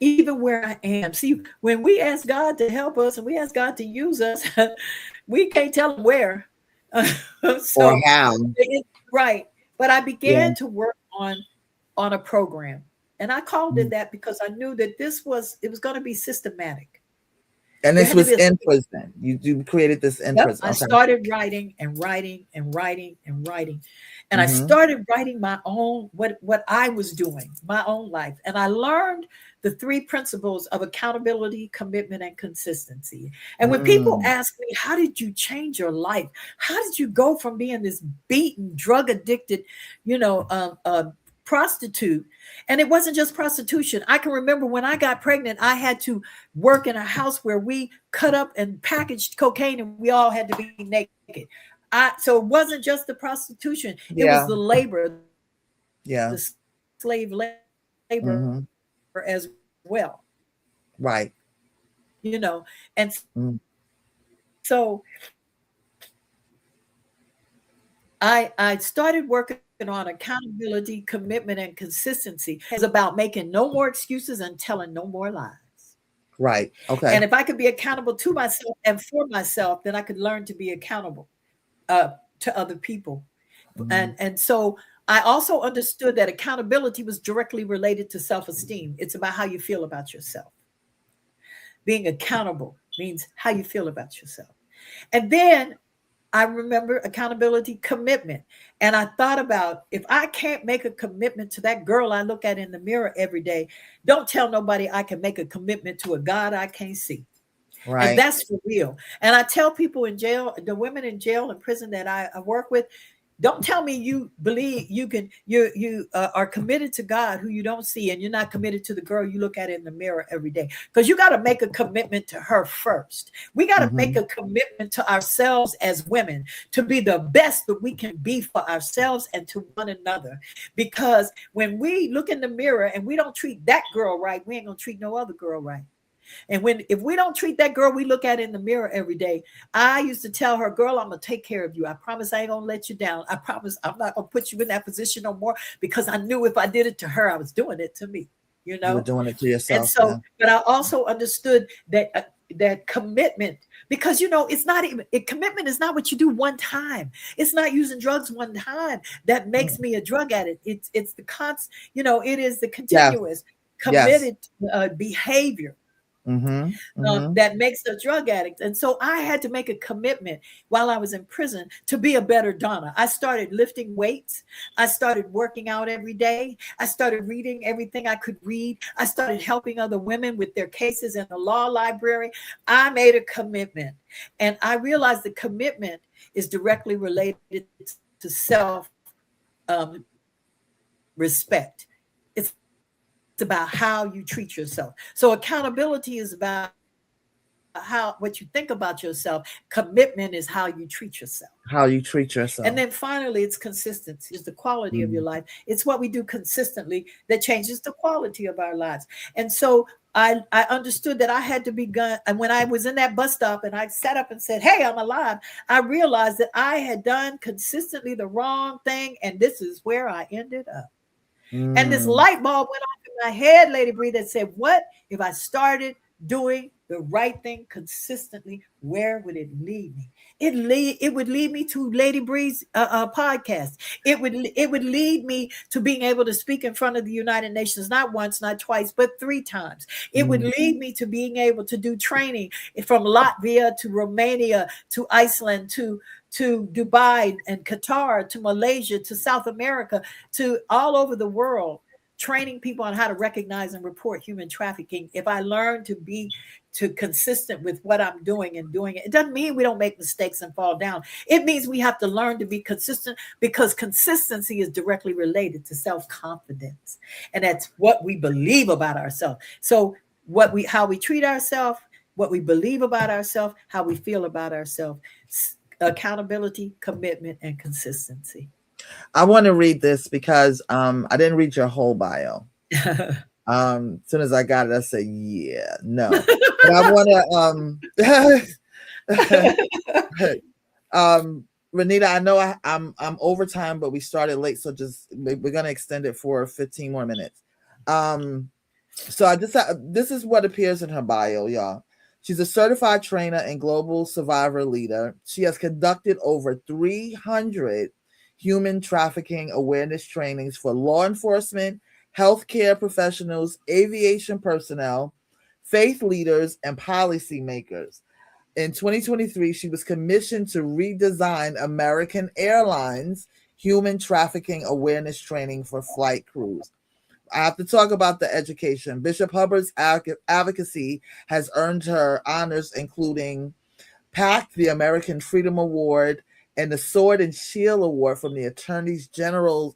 even where I am. See, when we ask God to help us and we ask God to use us, we can't tell him where. Or how. Right. But I began to work on a program. And I called it that because I knew that it was going to be systematic. And this was in prison. You created this in prison. I started writing and writing and writing and writing. And I started writing my own, what I was doing, my own life. And I learned the 3 principles of accountability, commitment, and consistency. And when people ask me, how did you change your life? How did you go from being this beaten, drug addicted, prostitute? And it wasn't just prostitution. I can remember when I got pregnant, I had to work in a house where we cut up and packaged cocaine, and we all had to be naked. So it wasn't just the prostitution. It was the labor, the slave labor as well. Right. And so I started working on accountability, commitment, and consistency. It's about making no more excuses and telling no more lies. Right. Okay. And if I could be accountable to myself and for myself, then I could learn to be accountable to other people. And so I also understood that accountability was directly related to self-esteem. It's about how you feel about yourself. Being accountable means how you feel about yourself. And then I remember accountability, commitment. And I thought about, if I can't make a commitment to that girl I look at in the mirror every day, don't tell nobody I can make a commitment to a God I can't see. Right. And that's for real. And I tell people in jail, the women in jail and prison that I work with, don't tell me you believe you are committed to God who you don't see, and you're not committed to the girl you look at in the mirror every day, because you got to make a commitment to her first. We got to make a commitment to ourselves as women to be the best that we can be for ourselves and to one another. Because when we look in the mirror and we don't treat that girl right, we ain't gonna treat no other girl right. And if we don't treat that girl we look at in the mirror every day, I used to tell her, girl, I'm going to take care of you. I promise I ain't going to let you down. I promise I'm not going to put you in that position no more, because I knew if I did it to her, I was doing it to me, You were doing it to yourself. And so, but I also understood that commitment, because, it's not even, commitment is not what you do one time. It's not using drugs one time that makes me a drug addict. It's the it is the continuous committed behavior. That makes a drug addict. And so I had to make a commitment while I was in prison to be a better Donna. I started lifting weights. I started working out every day. I started reading everything I could read. I started helping other women with their cases in the law library. I made a commitment, and I realized the commitment is directly related to self respect. It's about how you treat yourself. So accountability is about what you think about yourself. Commitment is how you treat yourself. How you treat yourself. And then finally, it's consistency. It's the quality of your life. It's what we do consistently that changes the quality of our lives. And so I understood that I had to be gone. And when I was in that bus stop and I sat up and said, hey, I'm alive, I realized that I had done consistently the wrong thing. And this is where I ended up. And this light bulb went off in my head, Lady Bree, that said, what if I started doing the right thing consistently, where would it lead me? It would lead me to Lady Bree's podcast. It would lead me to being able to speak in front of the United Nations, not once, not twice, but 3 times. It would lead me to being able to do training from Latvia to Romania to Iceland to Dubai and Qatar to Malaysia to South America to all over the world, training people on how to recognize and report human trafficking. If I learn to be consistent with what I'm doing and doing it, it doesn't mean we don't make mistakes and fall down. It means we have to learn to be consistent, because consistency is directly related to self-confidence. And that's what we believe about ourselves. So how we treat ourselves, what we believe about ourselves, how we feel about ourselves, accountability, commitment, and consistency. I want to read this because I didn't read your whole bio. As soon as I got it, I said, yeah, no. But I want to Renita, I know I'm over time, but we started late, so we're gonna extend it for 15 more minutes. So this is what appears in her bio, y'all. She's a certified trainer and global survivor leader. She has conducted over 300 human trafficking awareness trainings for law enforcement, healthcare professionals, aviation personnel, faith leaders, and policymakers. In 2023, she was commissioned to redesign American Airlines human trafficking awareness training for flight crews. I have to talk about the education. Bishop Hubbard's advocacy has earned her honors, including PAC, the American Freedom Award, and the Sword and Shield Award from the Attorneys General's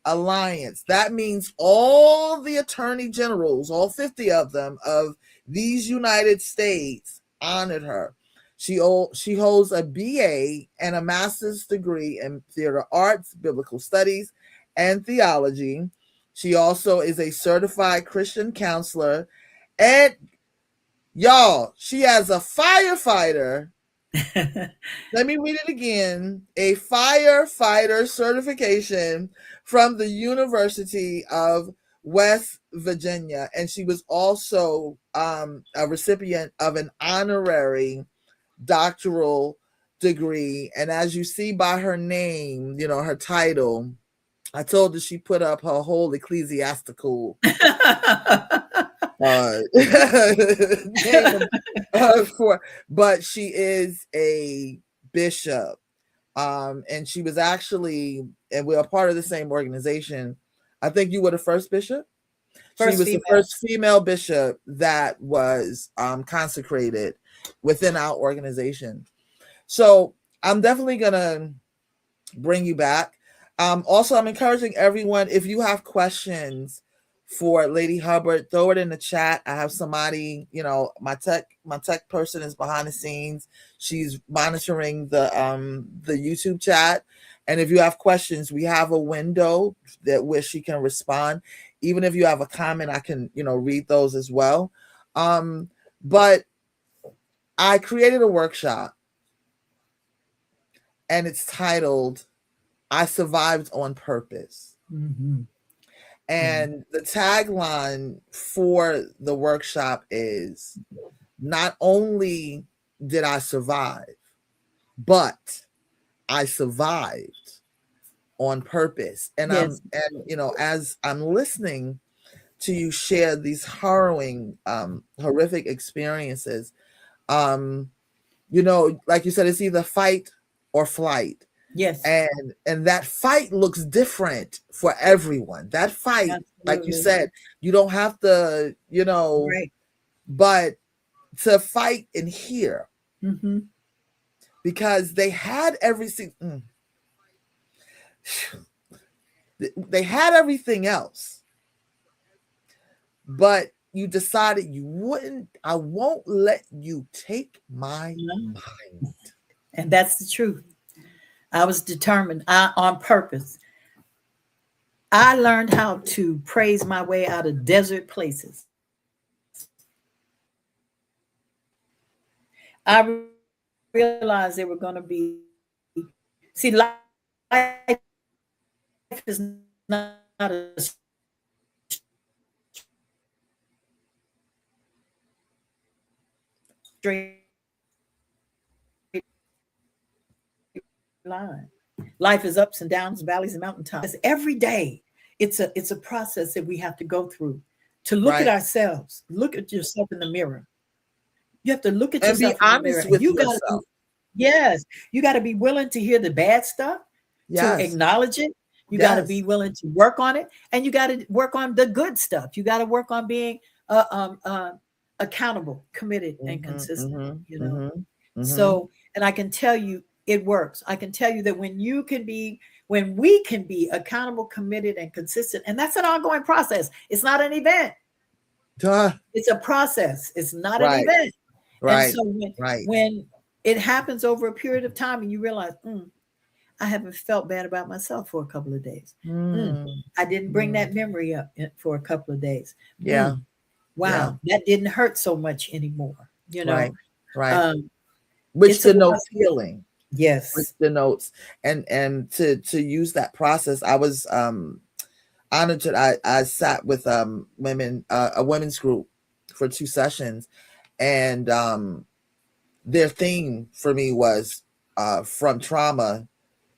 Alliance. That means all the Attorney Generals, all 50 of them, of these United States honored her. She holds a BA and a master's degree in theater arts, biblical studies, and theology. She also is a certified Christian counselor. And y'all, she has a firefighter. Let me read it again. A firefighter certification from the University of West Virginia. And she was also a recipient of an honorary doctoral degree. And as you see by her name, her title, I told her she put up her whole ecclesiastical name but she is a bishop. And she was actually, and we're a part of the same organization. I think you were the first bishop. She was the first female bishop that was consecrated within our organization. So I'm definitely gonna bring you back. Also, I'm encouraging everyone, if you have questions for Lady Hubbard, throw it in the chat. I have somebody, my tech person is behind the scenes. She's monitoring the YouTube chat. And if you have questions, we have a window where she can respond. Even if you have a comment, I can, read those as well. But I created a workshop, and it's titled, I Survived on Purpose. Mm-hmm. And the tagline for the workshop is, not only did I survive, but I survived on purpose. And yes. As I'm listening to you share these harrowing, horrific experiences, like you said, it's either fight or flight. Yes. And that fight looks different for everyone. That fight, absolutely, like you said, you don't have to, right, but to fight in here. Mm-hmm. Because they had everything. They had everything else. But you decided I won't let you take my mind. And that's the truth. I was determined, on purpose. I learned how to praise my way out of desert places. I realized they were going to be, life is not a line. Life is ups and downs, valleys and mountaintops. Every day, it's a process that we have to go through to look at ourselves. Look at yourself in the mirror. You have to look at and be yourself in the mirror. honest with You got yourself. to, yes, you got to be willing to hear the bad stuff, to acknowledge it. You got to be willing to work on it, and you got to work on the good stuff. You got to work on being accountable, committed, and consistent. You know, so, and I can tell you, it works. I can tell you that when we can be accountable, committed, and consistent, and that's an ongoing process. It's not an event. It's a process. It's not an event. And so when it happens over a period of time, and you realize, I haven't felt bad about myself for a couple of days. I didn't bring that memory up for a couple of days. Wow, that didn't hurt so much anymore. You know, which denotes healing. Yes, which denotes and to use that process. I was honored that I sat with women, a women's group for 2 sessions, and their theme for me was from trauma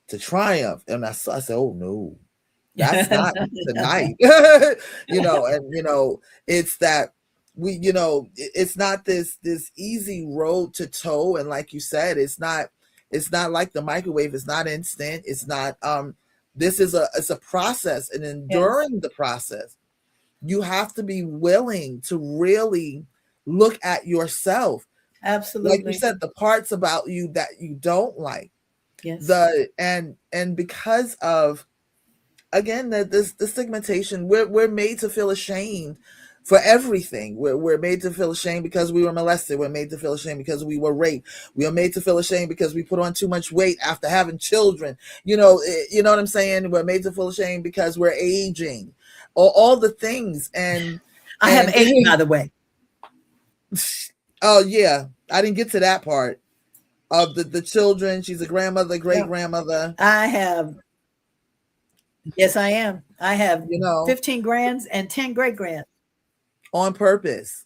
to triumph. And I said, oh no, that's not tonight. You know, and you know, it's that we, you know, it's not this easy road to toe. And like you said, it's not like the microwave. It's not instant. It's not this is it's a process, and enduring the process, you have to be willing to really look at yourself. Absolutely. Like you said, the parts about you that you don't like. Yes. And because of, again, the stigmatization, we're made to feel ashamed for everything. We're made to feel ashamed because we were molested. We're made to feel ashamed because we were raped. We are made to feel ashamed because we put on too much weight after having children. You know what I'm saying? We're made to feel ashamed because we're aging, or all the things. And I have 8, by the way. Oh yeah, I didn't get to that part of the children. She's a grandmother, great grandmother. I have. Yes, I am. I have 15 grands and 10 great grands. On purpose.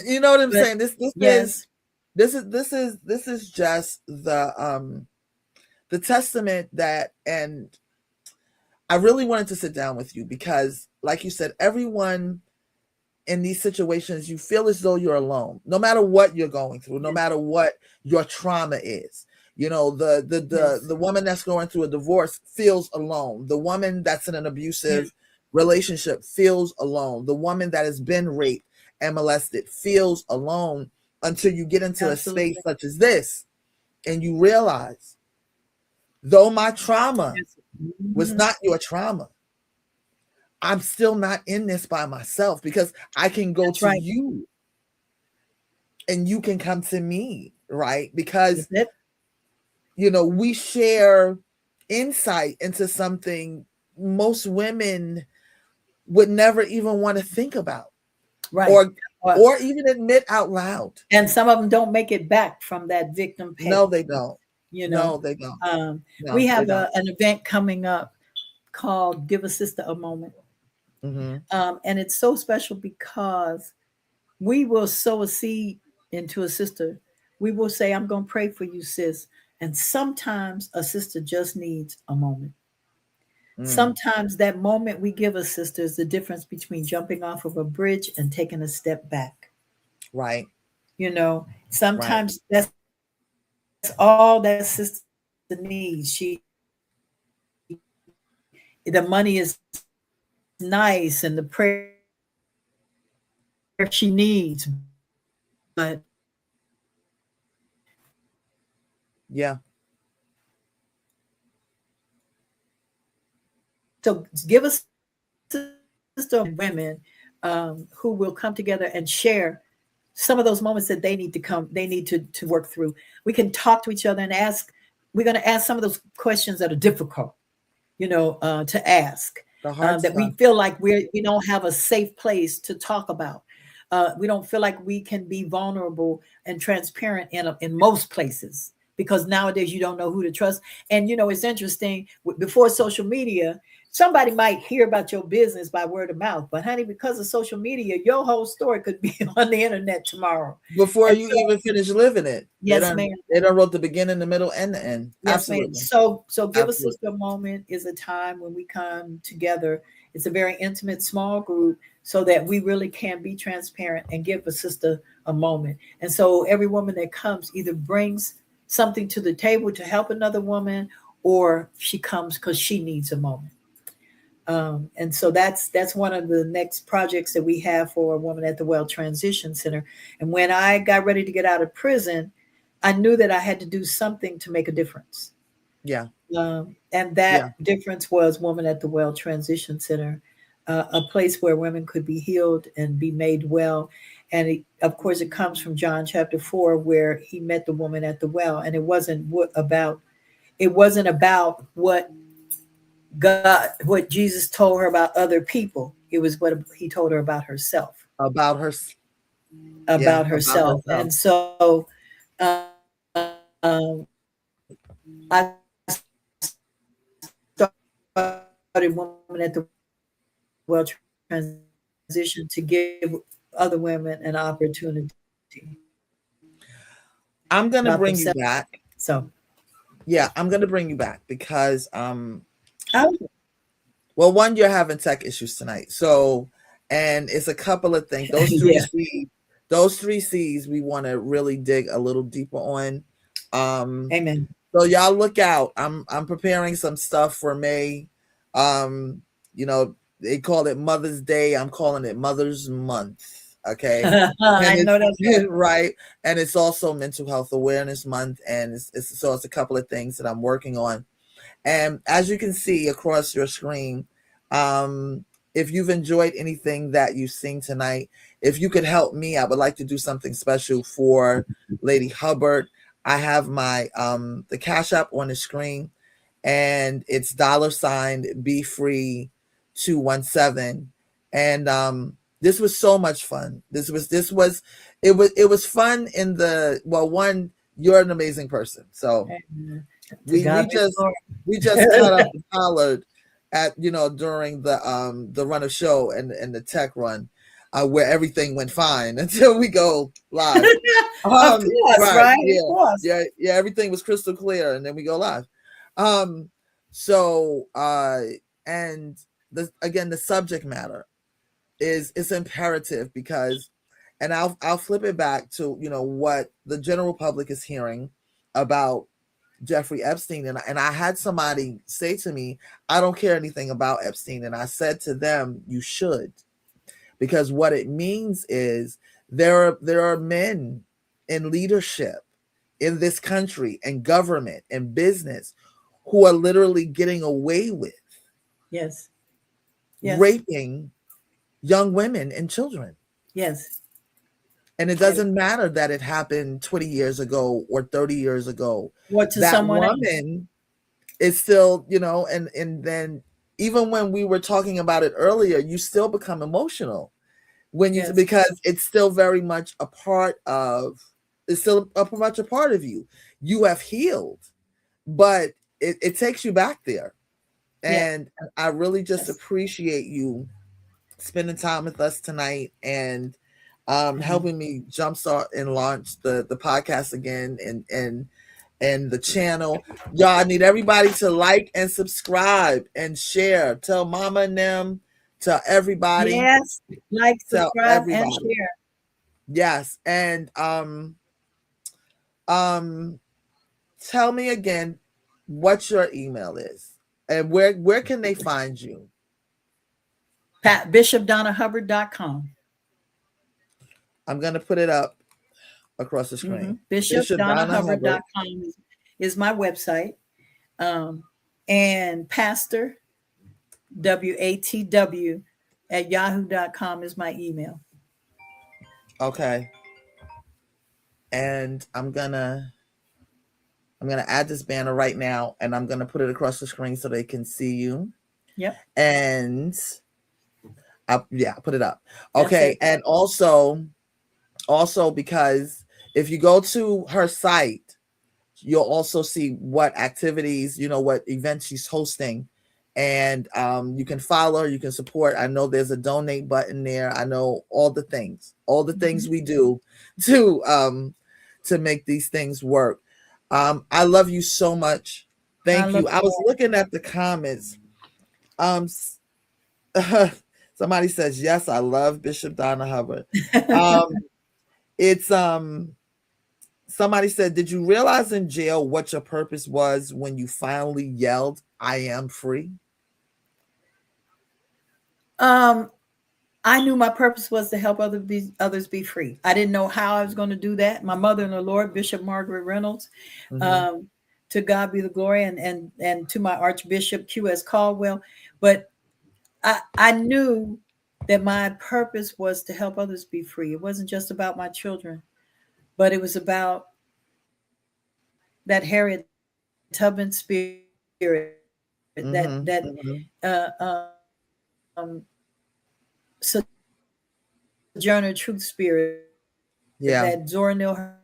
You know what I'm saying? This is just the testament that, and I really wanted to sit down with you because, like you said, everyone in these situations, you feel as though you're alone, no matter what you're going through, no matter what your trauma is. You know, the woman that's going through a divorce feels alone. The woman that's in an abusive relationship feels alone. The woman that has been raped and molested feels alone, until you get into a space such as this and you realize, though my trauma was not your trauma, I'm still not in this by myself, because I can go to you and you can come to me, right? Because, you know, we share insight into something most women would never even want to think about, or even admit out loud. And some of them don't make it back from that victim pain. No, they don't. You know, no, they don't. We have an event coming up called Give a Sister a Moment. And it's so special because we will sow a seed into a sister. We will say, I'm going to pray for you, sis. And sometimes a sister just needs a moment. Sometimes that moment we give a sister is the difference between jumping off of a bridge and taking a step back. Right. You know, sometimes that's all that sister needs. The money is nice and the prayer she needs, but so give us women who will come together and share some of those moments that they need to work through. We can talk to each other and we're going to ask some of those questions that are difficult, you know, to ask. That we feel like we don't have a safe place to talk about. We don't feel like we can be vulnerable and transparent in most places. because nowadays you don't know who to trust. And it's interesting, before social media, somebody might hear about your business by word of mouth, but honey, because of social media, your whole story could be on the internet tomorrow before you even finish living it. Yes, ma'am. They done wrote the beginning, the middle, and the end. Yes, Absolutely. ma'am. So Give a Sister a Moment is a time when we come together. It's a very intimate, small group, so that we really can be transparent and give a sister a moment. And so every woman that comes either brings something to the table to help another woman, or she comes because she needs a moment. And so that's one of the next projects that we have for a woman at the Well Transition Center. And when I got ready to get out of prison, I knew that I had to do something to make a difference. Yeah. And that difference was Woman at the Well Transition Center, a place where women could be healed and be made well. And of course, it comes from John chapter 4, where he met the woman at the well. And it wasn't about what Jesus told her about other people. It was what he told her about herself. About herself. And so I started Woman at the Well Transition to give other women an opportunity. I'm going to bring you back. So, yeah, I'm going to bring you back because, well, one, you're having tech issues tonight. So, and it's a couple of things. Those three C's we want to really dig a little deeper on. Amen. So y'all look out. I'm preparing some stuff for May. They call it Mother's Day. I'm calling it Mother's Month. Okay. I know that's right. And it's also Mental Health Awareness Month. And it's a couple of things that I'm working on. And as you can see across your screen, if you've enjoyed anything that you've seen tonight, if you could help me, I would like to do something special for Lady Hubbard. I have my the Cash App on the screen, and it's $be free 217. And this was so much fun. It was fun in the, well, one, you're an amazing person. So we just cut up the collard at during the run of show and the tech run, where everything went fine until we go live. Of course, right? Yeah, of course. yeah, everything was crystal clear, and then we go live. And the subject matter is imperative because, and I'll flip it back to what the general public is hearing about Jeffrey Epstein. And I had somebody say to me, I don't care anything about Epstein. And I said to them, you should, because what it means is there are men in leadership in this country and government and business who are literally getting away with raping young women and children. Yes. And it doesn't matter that it happened 20 years ago or 30 years ago. What to that someone woman is still, and then even when we were talking about it earlier, you still become emotional because it's still very much a part of you. You have healed, but it takes you back there. And I really just appreciate you spending time with us tonight and helping me jumpstart and launch the podcast again and the channel. Y'all, I need everybody to like and subscribe and share. Tell mama and them, tell everybody. Yes, like, subscribe, and share. Yes. And tell me again what your email is and where can they find you? BishopDonnaHubbard.com. I'm going to put it up across the screen. BishopDonnaHubbard.com is my website. And Pastor WATW at yahoo.com is my email. Okay. And I'm gonna add this banner right now, and I'm gonna put it across the screen so they can see you. Yep. And I'll put it up. Okay. And also because if you go to her site, You'll also see what activities, what events she's hosting. And you can follow her, you can support. I know there's a donate button there. I know all the things we do to make these things work. I love you so much. Thank you. I was looking at the comments. Somebody says, yes, I love Bishop Donna Hubbard. It's somebody said, did you realize in jail what your purpose was when you finally yelled, I am free? I knew my purpose was to help others be free. I didn't know how I was going to do that. My mother in the Lord, Bishop Margaret Reynolds, to God be the glory, and to my Archbishop Q.S. Caldwell. But I knew that my purpose was to help others be free. It wasn't just about my children, but it was about that Harriet Tubman spirit, Sojourner Truth spirit, that Zora Neale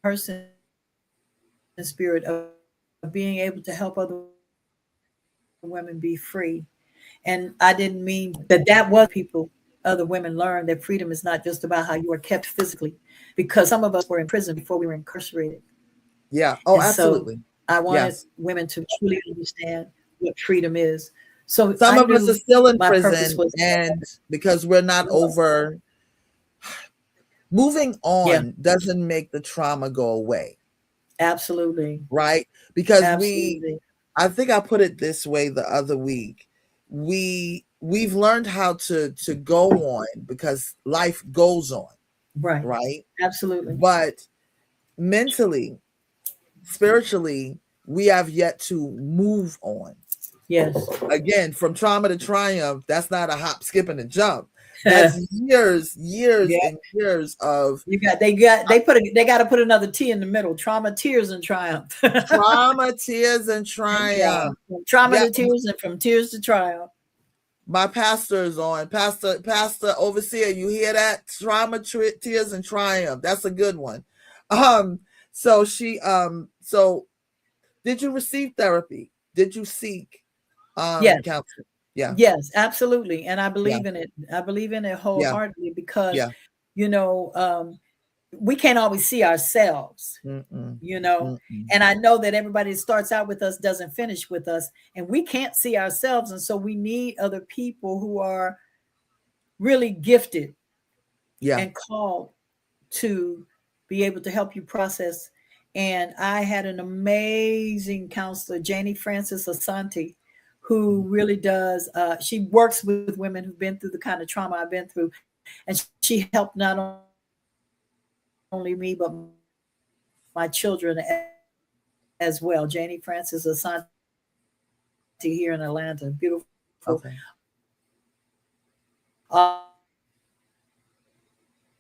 Hurston spirit of being able to help other women be free. And I didn't mean that was other women learn that freedom is not just about how you are kept physically, because some of us were in prison before we were incarcerated. Yeah. Oh, and absolutely. So I wanted women to truly understand what freedom is. So some of us are still in prison, and because we're not over, moving on doesn't make the trauma go away. Absolutely. Right? Because I think I put it this way the other week. We've learned how to go on because life goes on. Right. Right? Absolutely. But mentally, spiritually, we have yet to move on. Yes. Again, from trauma to triumph, that's not a hop, skip, and a jump. That's years and years of they got to put another T in the middle. Trauma, tears, and triumph. Trauma, tears, and triumph. Trauma to tears, and from tears to triumph. My pastor is on. Pastor Overseer, you hear that? Trauma, tears, and triumph. That's a good one. So so did you receive therapy? Did you seek counseling? Yeah. Yes, absolutely. And I believe in it. I believe in it wholeheartedly because, we can't always see ourselves, and I know that everybody that starts out with us doesn't finish with us, and we can't see ourselves. And so we need other people who are really gifted and called to be able to help you process. And I had an amazing counselor, Janie Francis Asante, who really does, she works with women who've been through the kind of trauma I've been through. And she helped not only me, but my children as well. Janie Francis Asante here in Atlanta. Beautiful. Okay.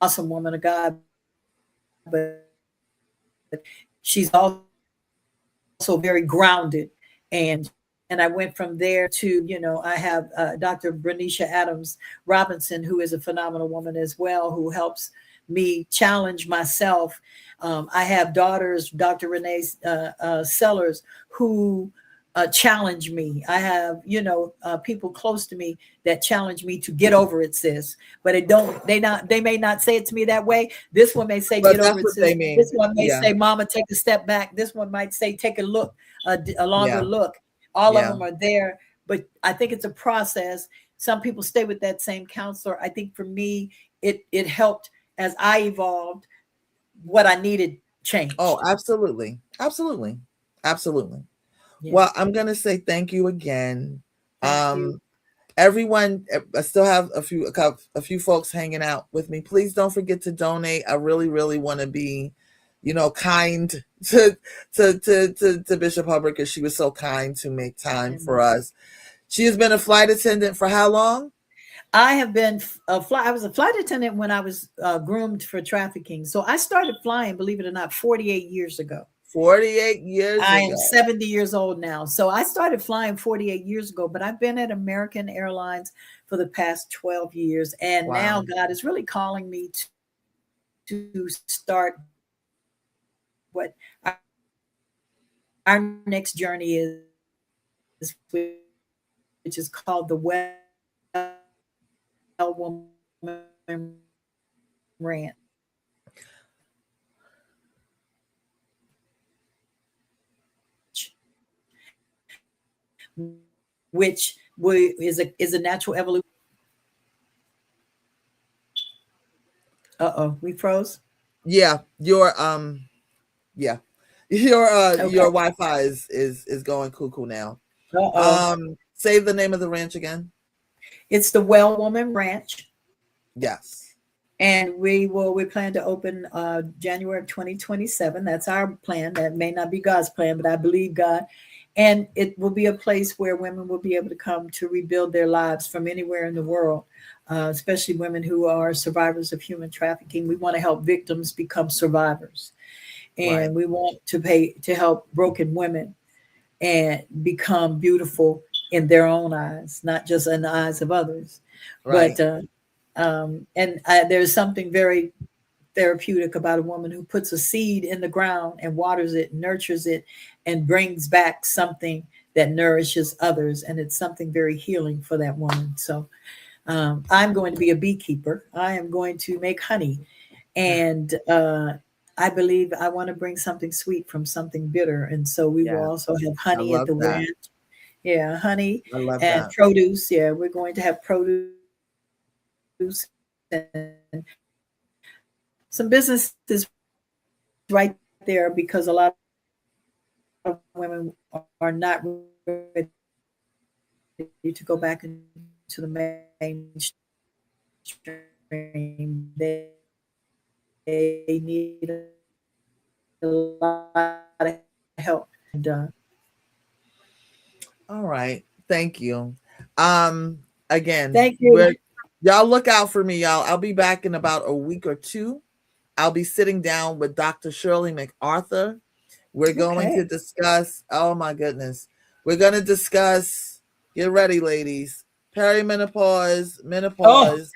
Awesome woman of God. But she's also very grounded. And I went from there to, I have Dr. Bernicia Adams Robinson, who is a phenomenal woman as well, who helps me challenge myself. I have daughters, Dr. Renee Sellers, who challenge me. I have, people close to me that challenge me to get over it, sis. But they may not say it to me that way. This one may say, get over it, sis. This one may say, mama, take a step back. This one might say, take a look, a longer look. All of them are there, but I think it's a process. Some people stay with that same counselor. I think for me, it helped as I evolved what I needed change. Oh, absolutely. Absolutely. Absolutely. Yeah. Well, I'm going to say thank you again. Thank you. Everyone, I still have a few folks hanging out with me. Please don't forget to donate. I really, really want to be, kind to Bishop Hubbard, because she was so kind to make time for us. She has been a flight attendant for how long? I have been I was a flight attendant when I was groomed for trafficking. So I started flying, believe it or not, 48 years ago. 48 years I am 70 years old now. So I started flying 48 years ago, but I've been at American Airlines for the past 12 years. And now God is really calling me to start what our next journey is, which is called the Well Woman Ranch. Which is a natural evolution. We froze. Yeah, your Wi-Fi is going cuckoo now. Say the name of the ranch again. It's the Well Woman Ranch. Yes. And we plan to open January of 2027. That's our plan. That may not be God's plan, but I believe God. And it will be a place where women will be able to come to rebuild their lives from anywhere in the world, especially women who are survivors of human trafficking. We want to help victims become survivors. And we want to help broken women and become beautiful in their own eyes, not just in the eyes of others. Right. But there's something very therapeutic about a woman who puts a seed in the ground and waters it, nurtures it, and brings back something that nourishes others. And it's something very healing for that woman. So I'm going to be a beekeeper. I am going to make honey. And I believe I want to bring something sweet from something bitter. And so we will also have honey at the ranch. Yeah, honey and produce. Yeah, we're going to have produce and some businesses right there, because a lot of women are not ready to go back into the mainstream. They need a lot of help. And, all right. Thank you. Again, thank you. Y'all look out for me, y'all. I'll be back in about a week or two. I'll be sitting down with Dr. Shirley MacArthur. We're going to discuss, oh my goodness. We're going to discuss, get ready, ladies, perimenopause, menopause,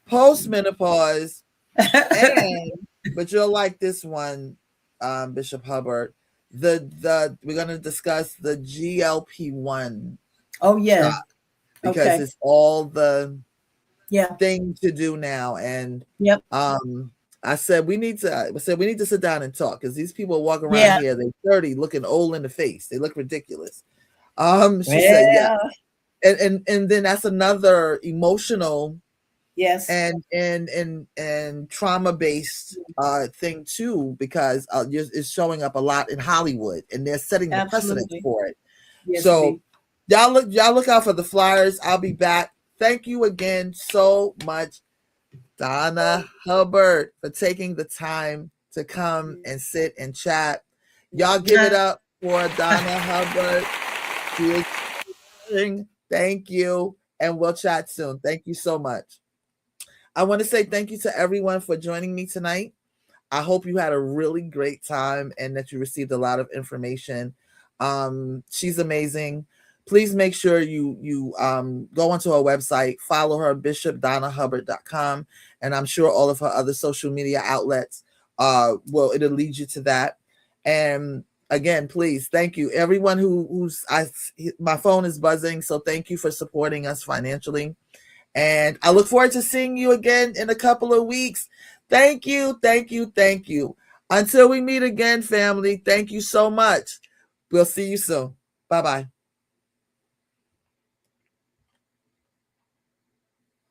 postmenopause, but you'll like this one, Bishop Hubbard. We're going to discuss the GLP-1. Oh, yeah. Because it's all the thing to do now. And I said we need to sit down and talk, because these people walk around here, they're 30 looking old in the face. They look ridiculous. She said, and then that's another emotional and trauma-based thing too, because it's showing up a lot in Hollywood, and they're setting the precedent for it. So y'all look out for the flyers. I'll be back. Thank you again so much, Donna Hubbard, for taking the time to come and sit and chat. Y'all give it up for Donna Hubbard. Thank you, and we'll chat soon. Thank you so much. I want to say thank you to everyone for joining me tonight. I hope you had a really great time and that you received a lot of information. She's amazing. Please make sure you go onto her website, follow her, bishopdonnahubbard.com, and I'm sure all of her other social media outlets it'll lead you to that. And again, please, thank you. Everyone my phone is buzzing, so thank you for supporting us financially. And I look forward to seeing you again in a couple of weeks. Thank you, thank you, thank you. Until we meet again, family, thank you so much. We'll see you soon. Bye-bye.